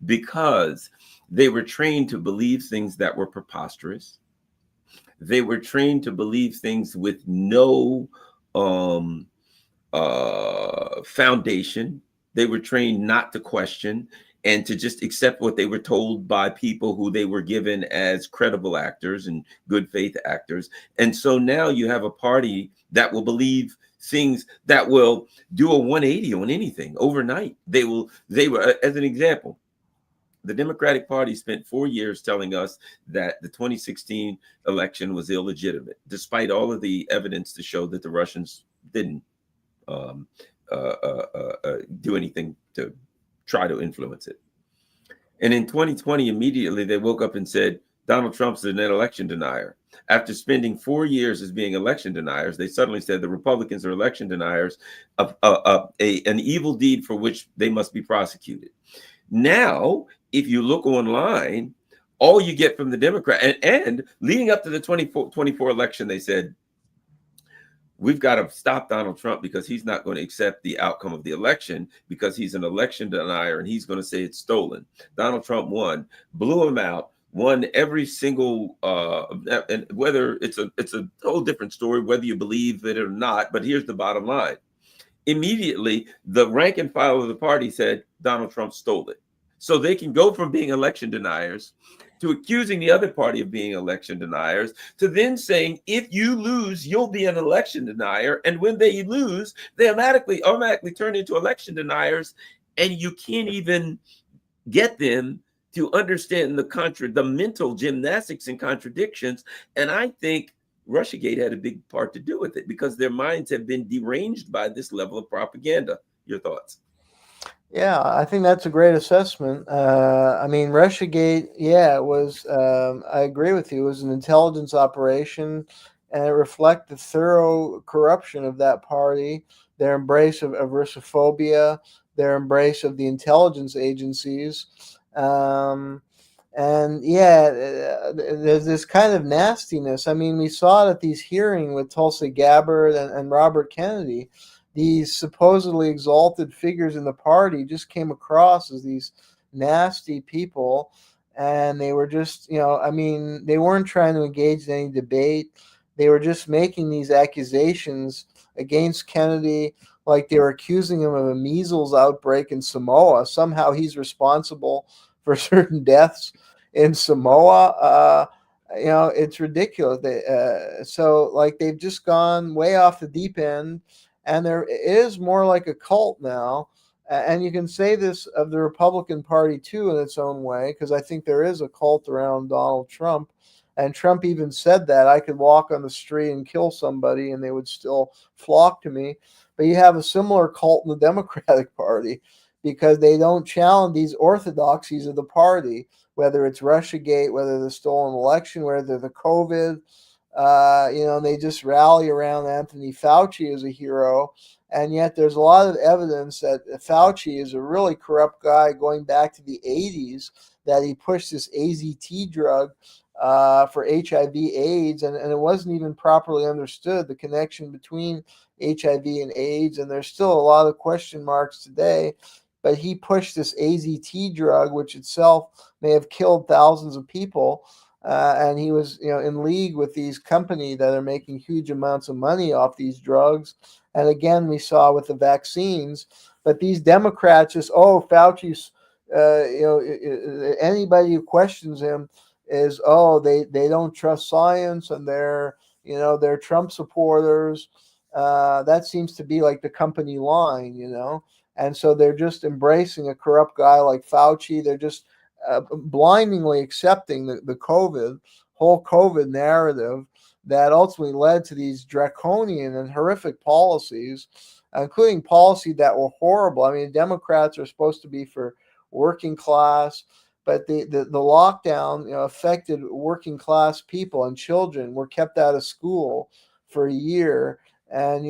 because they were trained to believe things that were preposterous. They were trained to believe things with no um, foundation. They were trained not to question and to just accept what they were told by people who they were given as credible actors and good faith actors. And so now you have a party that will believe things that will do a 180 on anything overnight. They were, as an example, the Democratic Party spent 4 years telling us that the 2016 election was illegitimate, despite all of the evidence to show that the Russians didn't um, do anything to try to influence it. And in 2020, immediately they woke up and said, Donald Trump's an election denier. After spending 4 years as being election deniers, they suddenly said the Republicans are election deniers of an evil deed for which they must be prosecuted. Now, if you look online, all you get from the Democrat, and leading up to the 2024 election, they said, we've got to stop Donald Trump because he's not going to accept the outcome of the election because he's an election denier and he's going to say it's stolen. Donald Trump won, blew him out, won every single, and whether it's a whole different story, whether you believe it or not. But here's the bottom line. Immediately, the rank and file of the party said Donald Trump stole it. So they can go from being election deniers to accusing the other party of being election deniers, to then saying, if you lose, you'll be an election denier. And when they lose, they automatically turn into election deniers. And you can't even get them to understand the mental gymnastics and contradictions. And I think Russiagate had a big part to do with it because their minds have been deranged by this level of propaganda. Your thoughts? Yeah, I think that's a great assessment. I mean, Russiagate, yeah, it was, I agree with you, it was an intelligence operation, and it reflected thorough corruption of that party, their embrace of Russophobia, their embrace of the intelligence agencies, Um, and yeah, there's this kind of nastiness. I mean, we saw it at these hearing with Tulsi Gabbard and Robert Kennedy. These supposedly exalted figures in the party just came across as these nasty people, and they were just, I mean, they weren't trying to engage in any debate. They were just making these accusations against Kennedy, like they were accusing him of a measles outbreak in Samoa. Somehow he's responsible for certain deaths in Samoa. It's ridiculous. So like they've just gone way off the deep end, and there is more like a cult now. And you can say this of the Republican Party too, in its own way, because I think there is a cult around Donald Trump. And Trump even said that I could walk on the street and kill somebody and they would still flock to me. But you have a similar cult in the Democratic Party because they don't challenge these orthodoxies of the party, whether it's Russiagate, whether the stolen election, whether the COVID. They just rally around Anthony Fauci as a hero. And yet there's a lot of evidence that Fauci is a really corrupt guy going back to the 80s, that he pushed this AZT drug for HIV/AIDS, and it wasn't even properly understood, the connection between HIV and AIDS, and there's still a lot of question marks today. But he pushed this AZT drug, which itself may have killed thousands of people, and he was, in league with these companies that are making huge amounts of money off these drugs. And again, we saw with the vaccines. But these Democrats just, Fauci's, anybody who questions him is, they don't trust science, and they're Trump supporters. That seems to be like the company line. And so they're just embracing a corrupt guy like Fauci. They're just blindingly accepting the whole COVID narrative that ultimately led to these draconian and horrific policies, including policy that were horrible. I mean, Democrats are supposed to be for working class, but the lockdown, affected working class people, and children were kept out of school for a year. And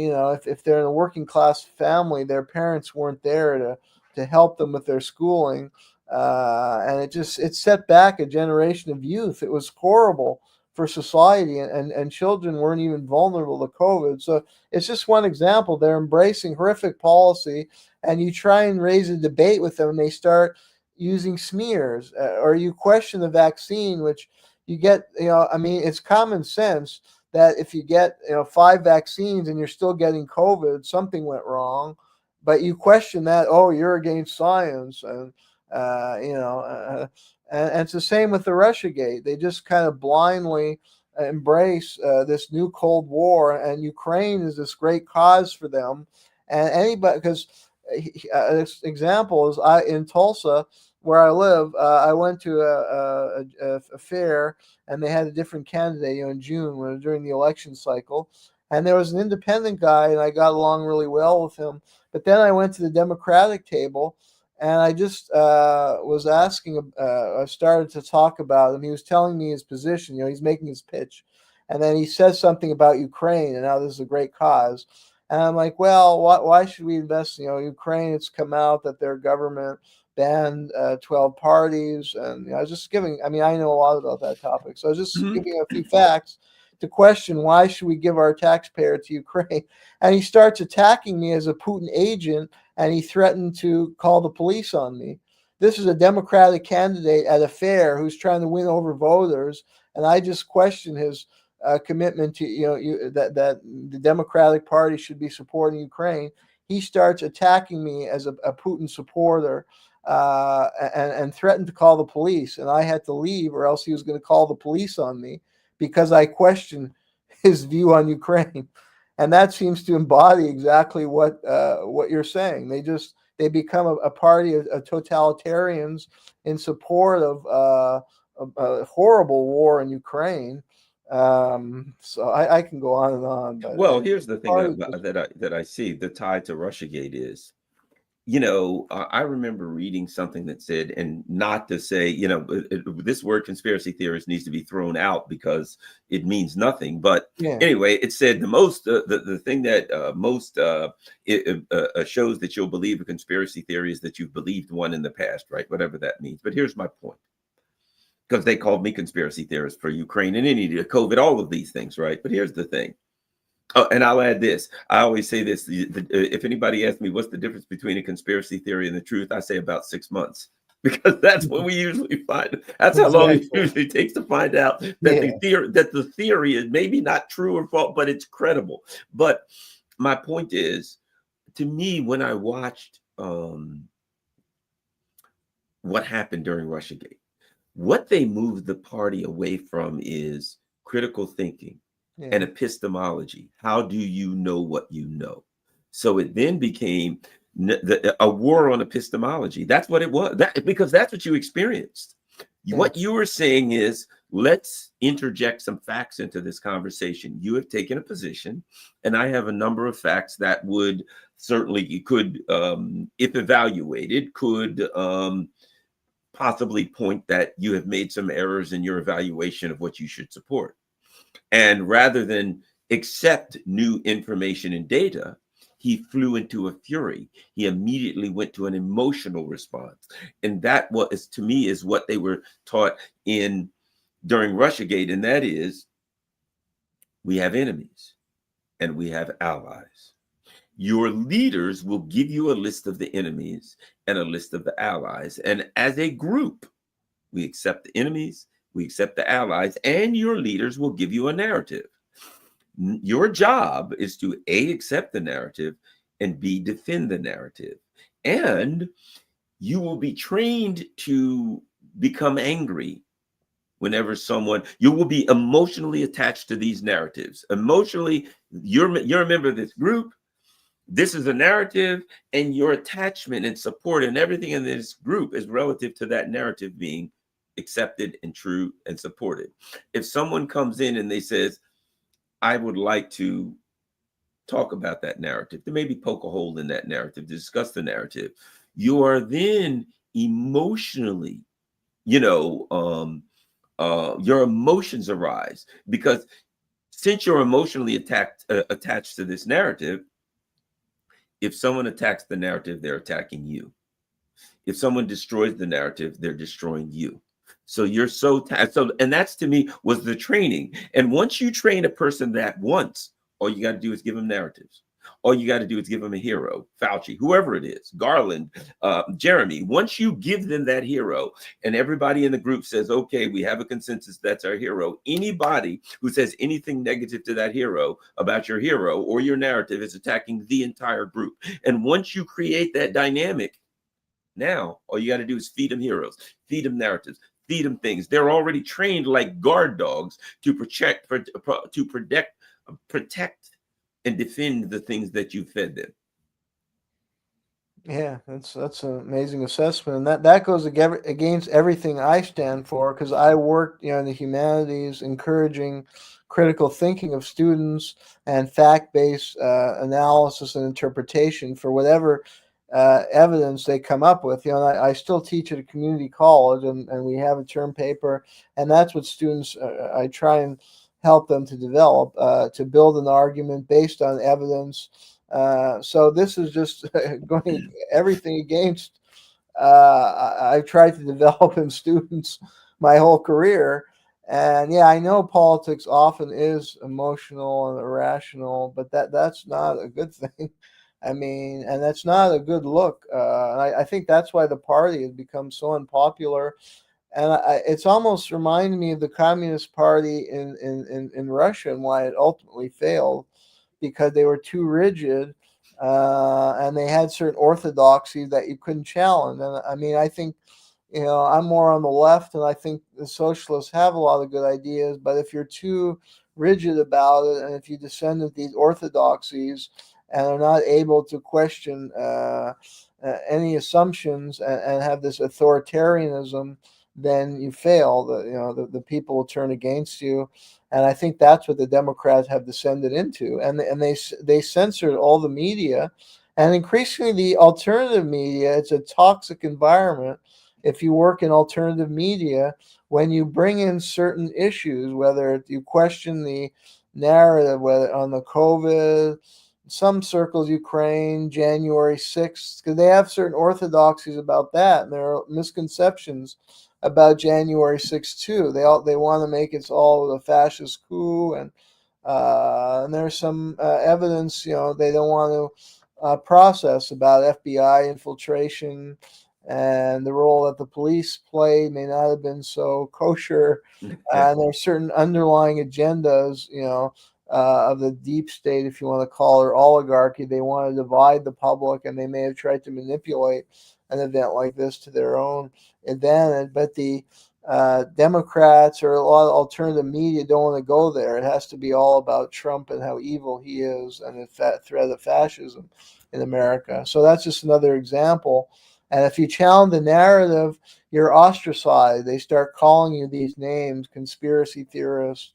if they're in a working class family, their parents weren't there to help them with their schooling, and it set back a generation of youth. It was horrible for society, and children weren't even vulnerable to COVID. So it's just one example. They're embracing horrific policy, and you try and raise a debate with them, and they start using smears, or you question the vaccine, which you get, I mean, it's common sense that if you get 5 vaccines and you're still getting COVID, something went wrong. But you question that, you're against science, and and it's the same with the Russiagate. They just kind of blindly embrace this new Cold War, and Ukraine is this great cause for them. And anybody, because this example is, in Tulsa, where I live, I went to a fair, and they had a different candidate, in June, during the election cycle. And there was an independent guy, and I got along really well with him. But then I went to the Democratic table, and I just was asking. I started to talk about him. He was telling me his position. He's making his pitch, and then he says something about Ukraine, and now this is a great cause. And I'm like, well, why should we invest? Ukraine. It's come out that their government banned 12 parties, and I was just giving. I mean, I know a lot about that topic, so I was just giving a few facts to question why should we give our taxpayer to Ukraine. And he starts attacking me as a Putin agent, and he threatened to call the police on me. This is a Democratic candidate at a fair who's trying to win over voters, and I just question his commitment to that the Democratic Party should be supporting Ukraine. He starts attacking me as a Putin supporter, and threatened to call the police, and I had to leave, or else he was going to call the police on me because I questioned his view on Ukraine. And that seems to embody exactly what you're saying. They become a party of totalitarians in support of a horrible war in Ukraine. So I can go on and on. But Well, here's the thing that I see. The tie to Russiagate is I remember reading something that said, and not to say, this word conspiracy theorist needs to be thrown out because it means nothing. But Yeah. anyway, it said the thing that most shows that you'll believe a conspiracy theory is that you've believed one in the past, right? Whatever that means. But here's my point, because they called me conspiracy theorist for Ukraine and any COVID, all of these things, right? But here's the thing. Oh, and I'll add this. I always say this. If anybody asks me what's the difference between a conspiracy theory and the truth, I say about 6 months, because that's what we usually find. That's how long it Exactly. usually takes to find out that Yeah. the theory is maybe not true or false, but it's credible. But my point is, to me, when I watched what happened during Russiagate, what they moved the party away from is critical thinking and Yeah. epistemology. How do you know what you know? So it then became a war on epistemology. That's what it was. Because that's what you experienced. Yeah. What you were saying is, let's interject some facts into this conversation. You have taken a position, and I have a number of facts that would certainly could, if evaluated, could possibly point that you have made some errors in your evaluation of what you should support. And rather than accept new information and data, he flew into a fury. He immediately went to an emotional response. And that was, to me, is what they were taught in during Russiagate. And that is, we have enemies and we have allies. Your leaders will give you a list of the enemies and a list of the allies. And as a group, we accept the enemies, we accept the allies, and your leaders will give you a narrative. Your job is to A, accept the narrative, and B, defend the narrative. And you will be trained to become angry whenever you will be emotionally attached to these narratives. Emotionally, you're a member of this group. This is a narrative, and your attachment and support and everything in this group is relative to that narrative being accepted and true and supported. If someone comes in and they says, I would like to talk about that narrative, to maybe poke a hole in that narrative, discuss the narrative, you are then emotionally, your emotions arise, because since you're emotionally attached to this narrative, if someone attacks the narrative, they're attacking you. If someone destroys the narrative, they're destroying you. So you're and that's, to me, was the training. And once you train a person that once, all you got to do is give them narratives. All you got to do is give them a hero, Fauci, whoever it is, Garland, Jeremy. Once you give them that hero, and everybody in the group says, okay, we have a consensus, that's our hero. Anybody who says anything negative to that hero, about your hero or your narrative, is attacking the entire group. And once you create that dynamic, now all you got to do is feed them heroes, feed them narratives, feed them things. They're already trained like guard dogs to protect, and defend the things that you fed them. Yeah, that's an amazing assessment, and that goes against everything I stand for, because I work, in the humanities, encouraging critical thinking of students and fact-based analysis and interpretation for whatever evidence they come up with. I still teach at a community college, and we have a term paper, and that's what students I try and help them to develop, to build an argument based on evidence. So this is just going everything against I've tried to develop in students my whole career. And yeah, I know politics often is emotional and irrational, but that's not a good thing. I mean, and that's not a good look. And I think that's why the party has become so unpopular. And it's almost reminded me of the Communist Party in Russia, and why it ultimately failed, because they were too rigid, and they had certain orthodoxy that you couldn't challenge. And I mean, I think, I'm more on the left, and I think the socialists have a lot of good ideas. But if you're too rigid about it, and if you descend into these orthodoxies and are not able to question any assumptions, and have this authoritarianism, then you fail. The people will turn against you. And I think that's what the Democrats have descended into. And they censored all the media, And increasingly, the alternative media, it's a toxic environment. If you work in alternative media, when you bring in certain issues, whether you question the narrative, whether on the COVID, some circles, Ukraine, January 6th, because they have certain orthodoxies about that, and there are misconceptions about January 6th too. They want to make it all a fascist coup, and there's some evidence, they don't want to process about FBI infiltration, and the role that the police played may not have been so kosher. And there's certain underlying agendas, of the deep state, if you want to call it, or oligarchy. They want to divide the public, and they may have tried to manipulate an event like this to their own advantage. But the Democrats or a lot of alternative media don't want to go there. It has to be all about Trump and how evil he is and the threat of fascism in America. So that's just another example. And if you challenge the narrative, you're ostracized. They start calling you these names, conspiracy theorists,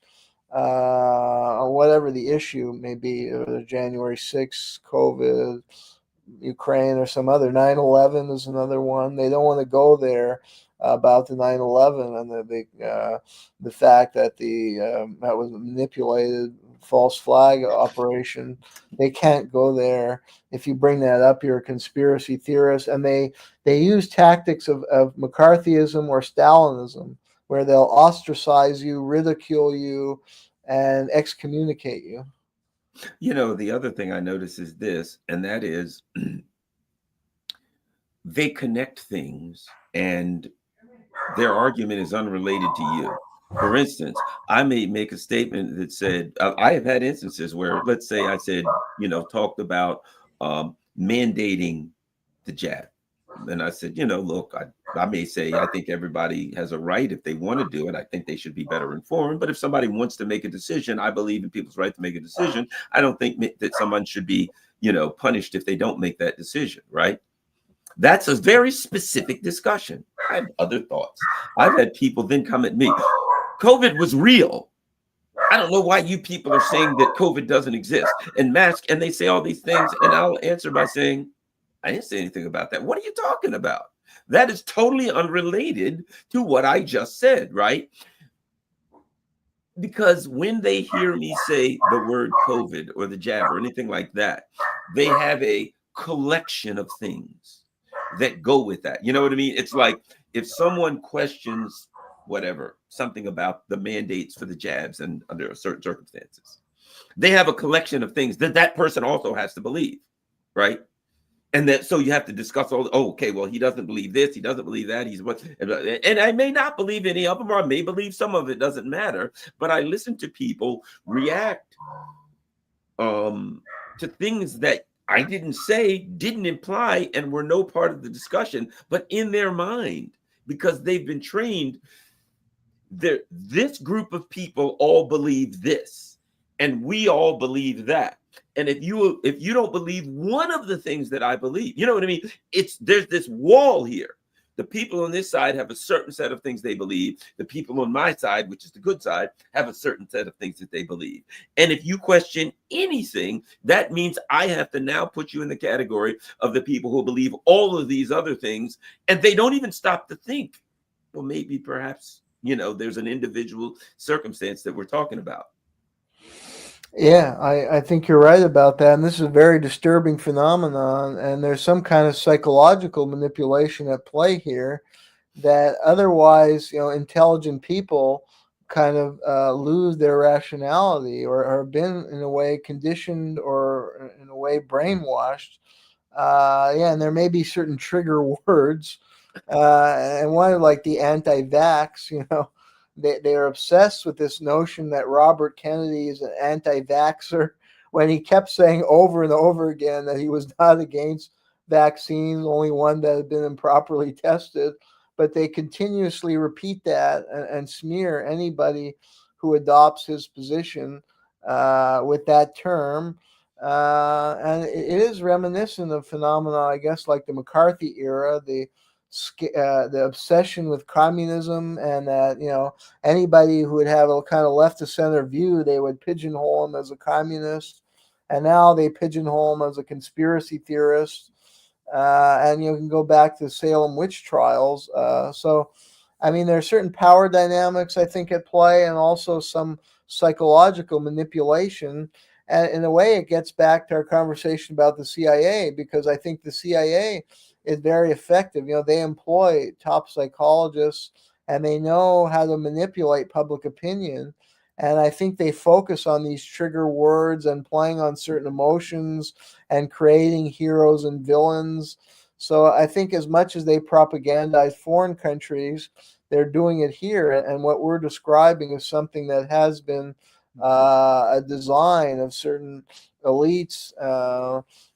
or whatever the issue may be, January 6th, COVID, Ukraine, or some other. 9/11 is another one. They don't want to go there about the 9/11 and the fact that that was manipulated false flag operation. They can't go there. If you bring that up, you're a conspiracy theorist. And they use tactics of McCarthyism or Stalinism, where they'll ostracize you, ridicule you, and excommunicate you. The other thing I notice is this, and that is they connect things, and their argument is unrelated to you. For instance, I may make a statement that said, I have had instances where, let's say I said, talked about mandating the jab. And I said, look, I may say, I think everybody has a right if they want to do it. I think they should be better informed. But if somebody wants to make a decision, I believe in people's right to make a decision. I don't think that someone should be, punished if they don't make that decision, right? That's a very specific discussion. I have other thoughts. I've had people then come at me. COVID was real. I don't know why you people are saying that COVID doesn't exist and mask, and they say all these things. And I'll answer by saying, I didn't say anything about that. What are you talking about? That is totally unrelated to what I just said, right? Because when they hear me say the word COVID or the jab or anything like that, they have a collection of things that go with that. You know what I mean? It's like if someone questions whatever, something about the mandates for the jabs and under certain circumstances, they have a collection of things that that person also has to believe, right? And that, so you have to discuss all, okay, well, he doesn't believe this, he doesn't believe that, he's what, and I may not believe any of them, or I may believe some of it, doesn't matter. But I listen to people react to things that I didn't say, didn't imply, and were no part of the discussion, but in their mind, because they've been trained. This group of people all believe this, and we all believe that. And if you don't believe one of the things that I believe, you know what I mean? There's this wall here. The people on this side have a certain set of things they believe. The people on my side, which is the good side, have a certain set of things that they believe. And if you question anything, that means I have to now put you in the category of the people who believe all of these other things, and they don't even stop to think, well, maybe perhaps, there's an individual circumstance that we're talking about. Yeah, I think you're right about that. And this is a very disturbing phenomenon. And there's some kind of psychological manipulation at play here that otherwise, intelligent people kind of lose their rationality or have been in a way conditioned or in a way brainwashed. And there may be certain trigger words. And one like the anti-vax, they are obsessed with this notion that Robert Kennedy is an anti-vaxxer when he kept saying over and over again that he was not against vaccines, only one that had been improperly tested. But they continuously repeat that and smear anybody who adopts his position with that term. And it is reminiscent of phenomena, I guess, like the McCarthy era, the obsession with communism, and that anybody who would have a kind of left of center view, they would pigeonhole him as a communist. and now they pigeonhole him as a conspiracy theorist. And you can go back to the Salem witch trials. So, I mean, there are certain power dynamics, I think, at play, and also some psychological manipulation. And in a way, it gets back to our conversation about the CIA, because I think the CIA is very effective. They employ top psychologists, and they know how to manipulate public opinion. And I think they focus on these trigger words and playing on certain emotions and creating heroes and villains. So I think as much as they propagandize foreign countries, they're doing it here. And what we're describing is something that has been a design of certain elites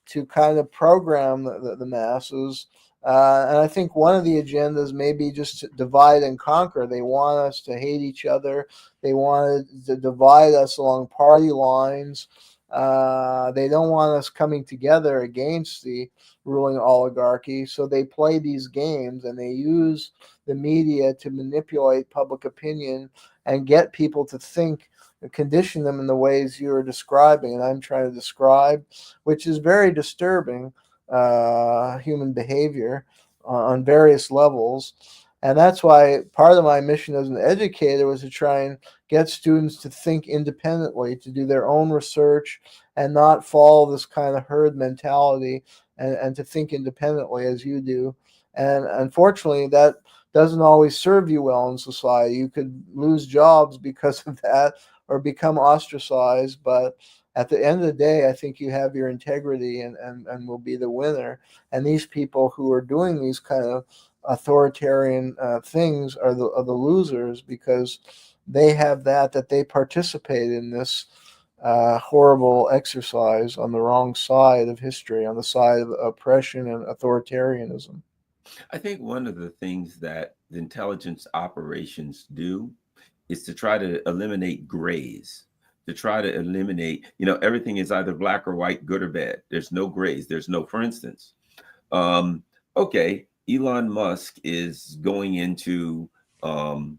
to kind of program the masses. And I think one of the agendas may be just to divide and conquer. They want us to hate each other. They want to divide us along party lines. They don't want us coming together against the ruling oligarchy. So they play these games, and they use the media to manipulate public opinion and get people to think, condition them in the ways you are describing and I'm trying to describe, which is very disturbing human behavior on various levels. And that's why part of my mission as an educator was to try and get students to think independently, to do their own research and not follow this kind of herd mentality, and to think independently as you do. And unfortunately, that doesn't always serve you well in society. You could lose jobs because of that or become ostracized. But at the end of the day, I think you have your integrity and will be the winner. And these people who are doing these kind of authoritarian things are the losers, because they have that they participate in this horrible exercise on the wrong side of history, on the side of oppression and authoritarianism. I think one of the things that the intelligence operations do is to try to eliminate grays, to try to eliminate, everything is either black or white, good or bad. There's no grays. There's no, for instance, okay, Elon Musk is going into USAID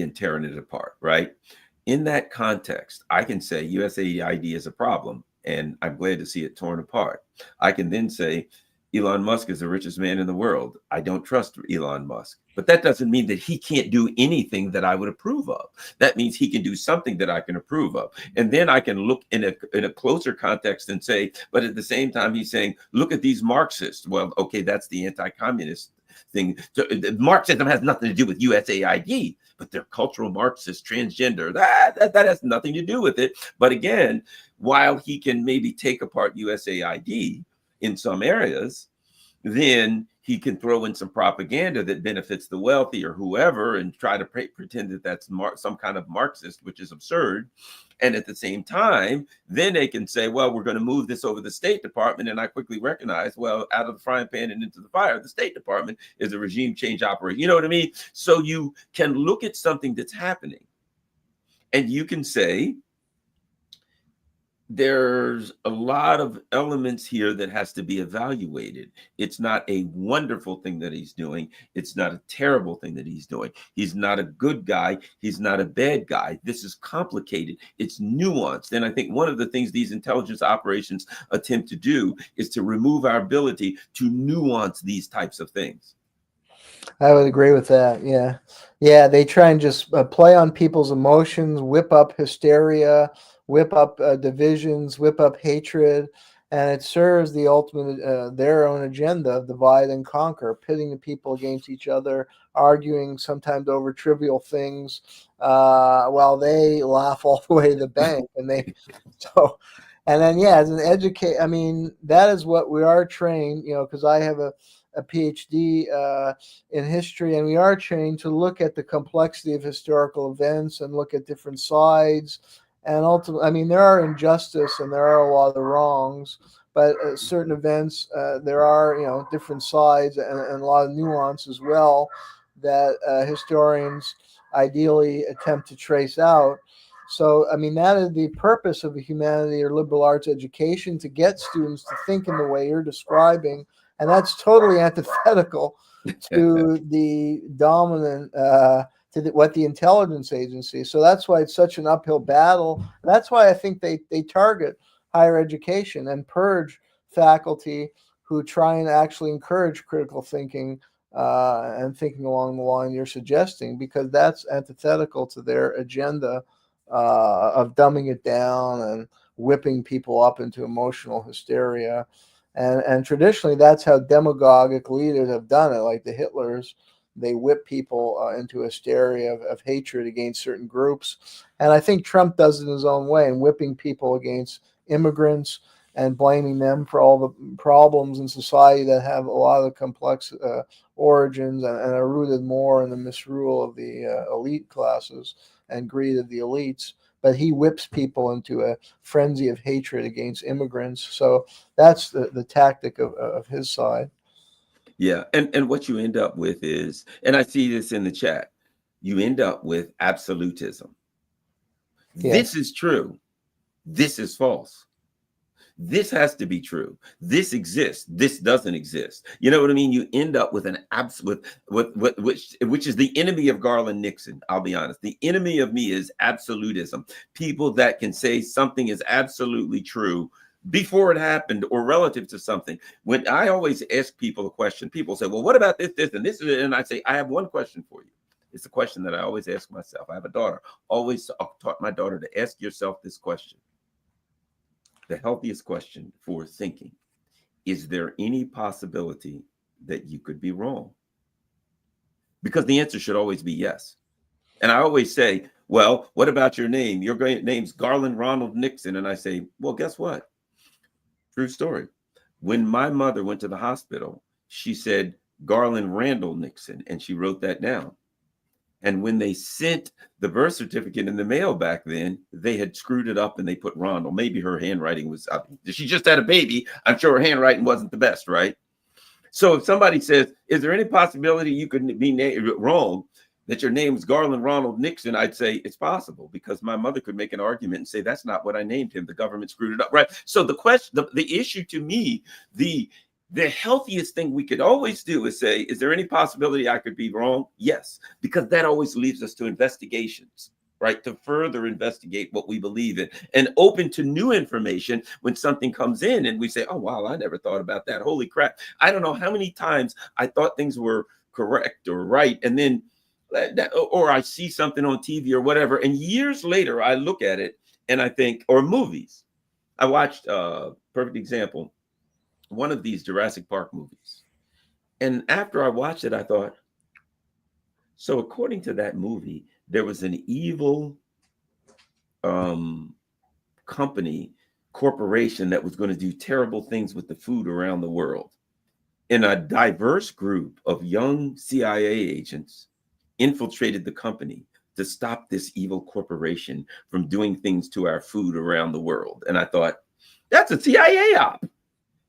and tearing it apart, right? In that context, I can say USAID is a problem, and I'm glad to see it torn apart. I can then say Elon Musk is the richest man in the world. I don't trust Elon Musk. But that doesn't mean that he can't do anything that I would approve of. That means he can do something that I can approve of. And then I can look in a closer context and say, but at the same time, he's saying, look at these Marxists. Well, okay, that's the anti-communist thing. So, Marxism has nothing to do with USAID, but they're cultural Marxists, transgender. That has nothing to do with it. But again, while he can maybe take apart USAID in some areas, then he can throw in some propaganda that benefits the wealthy or whoever and try to pretend that that's some kind of Marxist, which is absurd. And at the same time, then they can say, well, we're going to move this over the State Department. And I quickly recognize, well, out of the frying pan and into the fire, the State Department is a regime change operation. You know what I mean? So you can look at something that's happening and you can say, there's a lot of elements here that has to be evaluated. It's not a wonderful thing that he's doing. It's not a terrible thing that he's doing. He's not a good guy. He's not a bad guy. This is complicated. It's nuanced. And I think one of the things these intelligence operations attempt to do is to remove our ability to nuance these types of things. I would agree with that. Yeah. Yeah. They try and just play on people's emotions, whip up hysteria, whip up divisions, whip up hatred. And it serves the ultimate, their own agenda of divide and conquer, pitting the people against each other, arguing sometimes over trivial things, while they laugh all the way to the bank. And then, yeah, as an educator, I mean, that is what we are trained, because I have a PhD in history, and we are trained to look at the complexity of historical events and look at different sides. And ultimately, I mean, there are injustice and there are a lot of wrongs, but certain events, there are, different sides and a lot of nuance as well that historians ideally attempt to trace out. So, I mean, that is the purpose of a humanity or liberal arts education, to get students to think in the way you're describing. And that's totally antithetical to the dominant to what the intelligence agency. So that's why it's such an uphill battle. That's why I think they target higher education and purge faculty who try and actually encourage critical thinking and thinking along the line you're suggesting, because that's antithetical to their agenda of dumbing it down and whipping people up into emotional hysteria. And traditionally, that's how demagogic leaders have done it, like the Hitlers. They whip people into hysteria of hatred against certain groups. And I think Trump does it in his own way, and whipping people against immigrants and blaming them for all the problems in society that have a lot of complex origins and are rooted more in the misrule of the elite classes and greed of the elites. But he whips people into a frenzy of hatred against immigrants. So that's the tactic of his side. Yeah. And what you end up with is, and I see this in the chat, you end up with absolutism. Yes. This is true. This is false. This has to be true. This exists. This doesn't exist. You know what I mean? You end up with an absolute, which is the enemy of Garland Nixon. I'll be honest. The enemy of me is absolutism. People that can say something is absolutely true before it happened or relative to something. When I always ask people a question, people say, well, what about this, and this? And I say, I have one question for you. It's a question that I always ask myself. I have a daughter. Always taught my daughter to ask yourself this question. The healthiest question for thinking: is there any possibility that you could be wrong? Because the answer should always be yes. And I always say, well, what about your name? Your name's Garland Ronald Nixon. And I say, well, guess what? True story. When my mother went to the hospital, she said Garland Randall Nixon, and she wrote that down. And when they sent the birth certificate in the mail back then, they had screwed it up and they put Ronald. Maybe her handwriting was up. She just had a baby. I'm sure her handwriting wasn't the best, right? So if somebody says, is there any possibility you could be wrong, that your name is Garland Ronald Nixon, I'd say it's possible, because my mother could make an argument and say, that's not what I named him. The government screwed it up, right? So the question, the issue to me, the healthiest thing we could always do is say, is there any possibility I could be wrong? Yes, because that always leads us to investigations, right? To further investigate what we believe in and open to new information when something comes in and we say, oh, wow, I never thought about that. Holy crap. I don't know how many times I thought things were correct or right. And then, or I see something on TV or whatever. And years later, I look at it and I think, or movies. I watched, perfect example, one of these Jurassic Park movies. And after I watched it, I thought, so according to that movie, there was an evil corporation that was going to do terrible things with the food around the world. And a diverse group of young CIA agents infiltrated the company to stop this evil corporation from doing things to our food around the world. And I thought, that's a CIA op.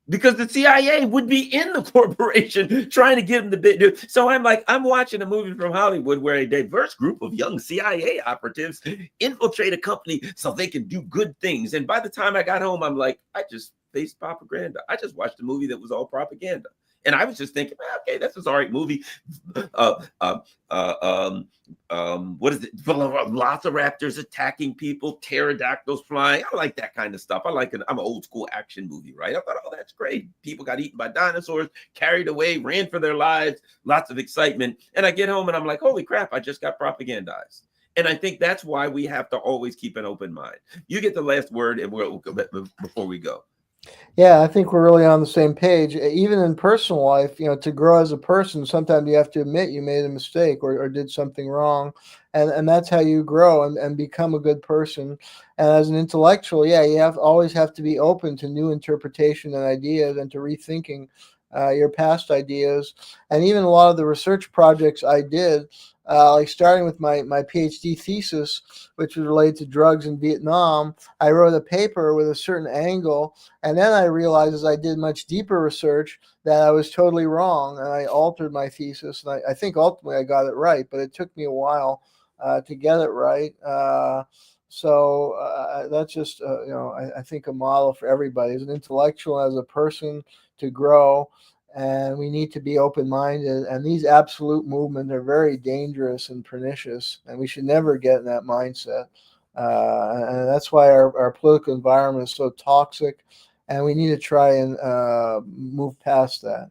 Because the CIA would be in the corporation trying to get them to bid. So I'm like, I'm watching a movie from Hollywood where a diverse group of young CIA operatives infiltrate a company so they can do good things. And by the time I got home, I'm like, I just faced propaganda. I just watched a movie that was all propaganda. And I was just thinking, okay, that's an all right movie. What is it? Velociraptors attacking people, pterodactyls flying. I like that kind of stuff. I'm an old school action movie, right? I thought, oh, that's great. People got eaten by dinosaurs, carried away, ran for their lives, lots of excitement. And I get home and I'm like, holy crap, I just got propagandized. And I think that's why we have to always keep an open mind. You get the last word, and we'll go before we go. Yeah, I think we're really on the same page. Even in personal life, to grow as a person, sometimes you have to admit you made a mistake or did something wrong. And that's how you grow and become a good person. And as an intellectual, yeah, you always have to be open to new interpretation and ideas and to rethinking your past ideas. And even a lot of the research projects I did, like starting with my PhD thesis, which was related to drugs in Vietnam, I wrote a paper with a certain angle, and then I realized as I did much deeper research that I was totally wrong, and I altered my thesis, and I think ultimately I got it right, but it took me a while to get it right. So that's just, I think a model for everybody as an intellectual, as a person, to grow and we need to be open-minded. And these absolute movements are very dangerous and pernicious, and we should never get in that mindset. And that's why our political environment is so toxic, and we need to try and move past that.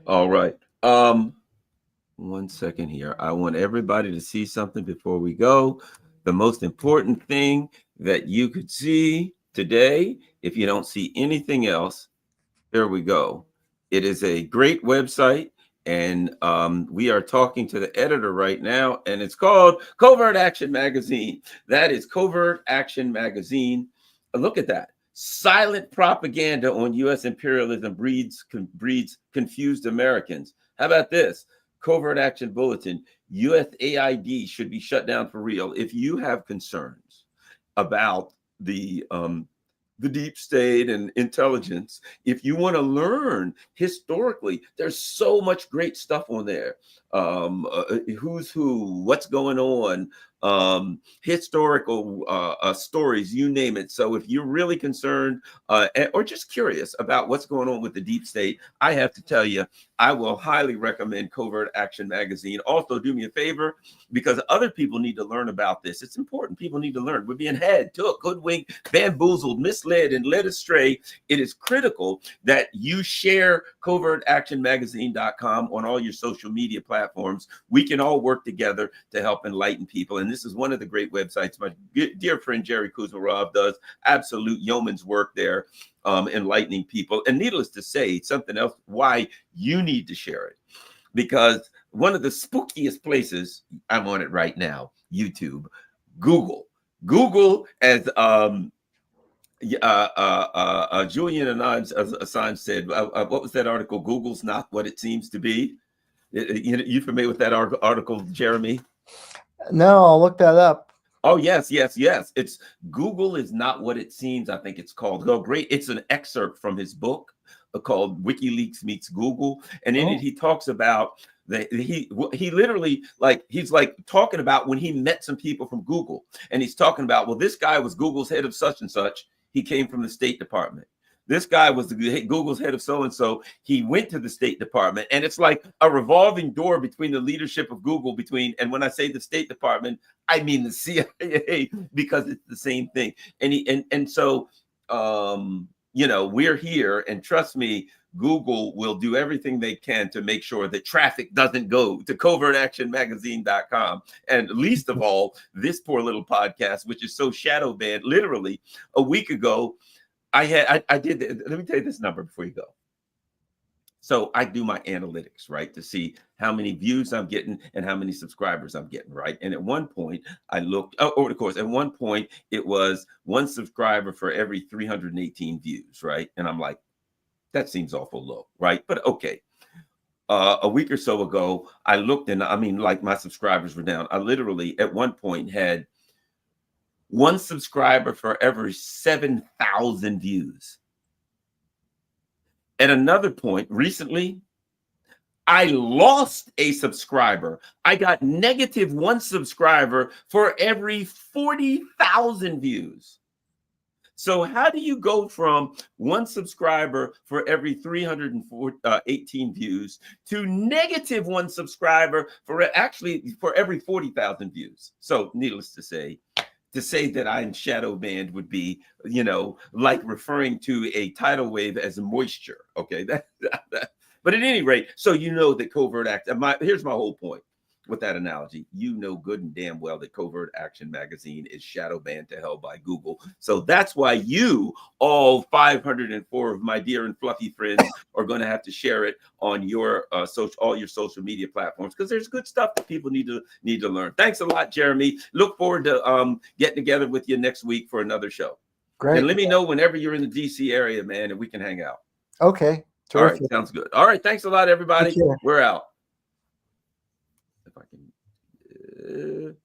All right. 1 second here. I want everybody to see something before we go. The most important thing that you could see today, if you don't see anything else, there we go. It is a great website, and we are talking to the editor right now, and it's called Covert Action Magazine. That is Covert Action Magazine. Look at that. Silent propaganda on U.S. imperialism breeds confused Americans. How about this? Covert Action Bulletin. USAID should be shut down for real. If you have concerns about the deep state and intelligence, if you want to learn historically, there's so much great stuff on there. Who's who, what's going on, historical stories, you name it. So if you're really concerned or just curious about what's going on with the deep state, I have to tell you, I will highly recommend Covert Action Magazine. Also, do me a favor, because other people need to learn about this. It's important. People need to learn. We're being had, took, hoodwinked, bamboozled, misled, and led astray. It is critical that you share covertactionmagazine.com on all your social media platforms. We can all work together to help enlighten people. And this is one of the great websites my dear friend Jerry Kuzmarov does absolute yeoman's work there, enlightening people. And needless to say, something else, why you need to share it. Because one of the spookiest places, I'm on it right now, YouTube, Google. Google, as Julian Assange said, what was that article? Google's not what it seems to be. You familiar with that article, Jeremy? No, I'll look that up. Oh, yes. It's Google is not what it seems. I think it's called. Oh, great. It's an excerpt from his book called WikiLeaks Meets Google. And in it, he talks about he literally, like, he's like talking about when he met some people from Google. And he's talking about, well, this guy was Google's head of such and such. He came from the State Department. This guy was Google's head of so-and-so. He went to the State Department. And it's like a revolving door between the leadership of Google, and when I say the State Department, I mean the CIA, because it's the same thing. And so, we're here, and trust me, Google will do everything they can to make sure that traffic doesn't go to covertactionmagazine.com. And least of all, this poor little podcast, which is so shadow banned. Literally a week ago, I did, let me tell you this number before you go. So I do my analytics, right, to see how many views I'm getting and how many subscribers I'm getting, right? And at one point, I looked over the course. At one point, it was one subscriber for every 318 views, right? And I'm like, that seems awful low, right? But okay. A week or so ago, I looked, and I mean, like, my subscribers were down. I literally, at one point, had one subscriber for every 7,000 views. At another point, recently, I lost a subscriber. I got -1 subscriber for every 40,000 views. So how do you go from one subscriber for every 318 views to -1 subscriber for every 40,000 views? So needless to say that I'm shadow banned would be, like referring to a tidal wave as moisture. Okay. But at any rate, so that Covert Action, here's my whole point with that analogy. Good and damn well that Covert Action Magazine is shadow banned to hell by Google. So that's why all 504 of my dear and fluffy friends, are going to have to share it on your all your social media platforms, because there's good stuff that people need to learn. Thanks a lot, Jeremy. Look forward to getting together with you next week for another show. Great. And let me know whenever you're in the DC area, man, and we can hang out. Okay. Terrific. All right. Sounds good. All right. Thanks a lot, everybody. We're out. If I can.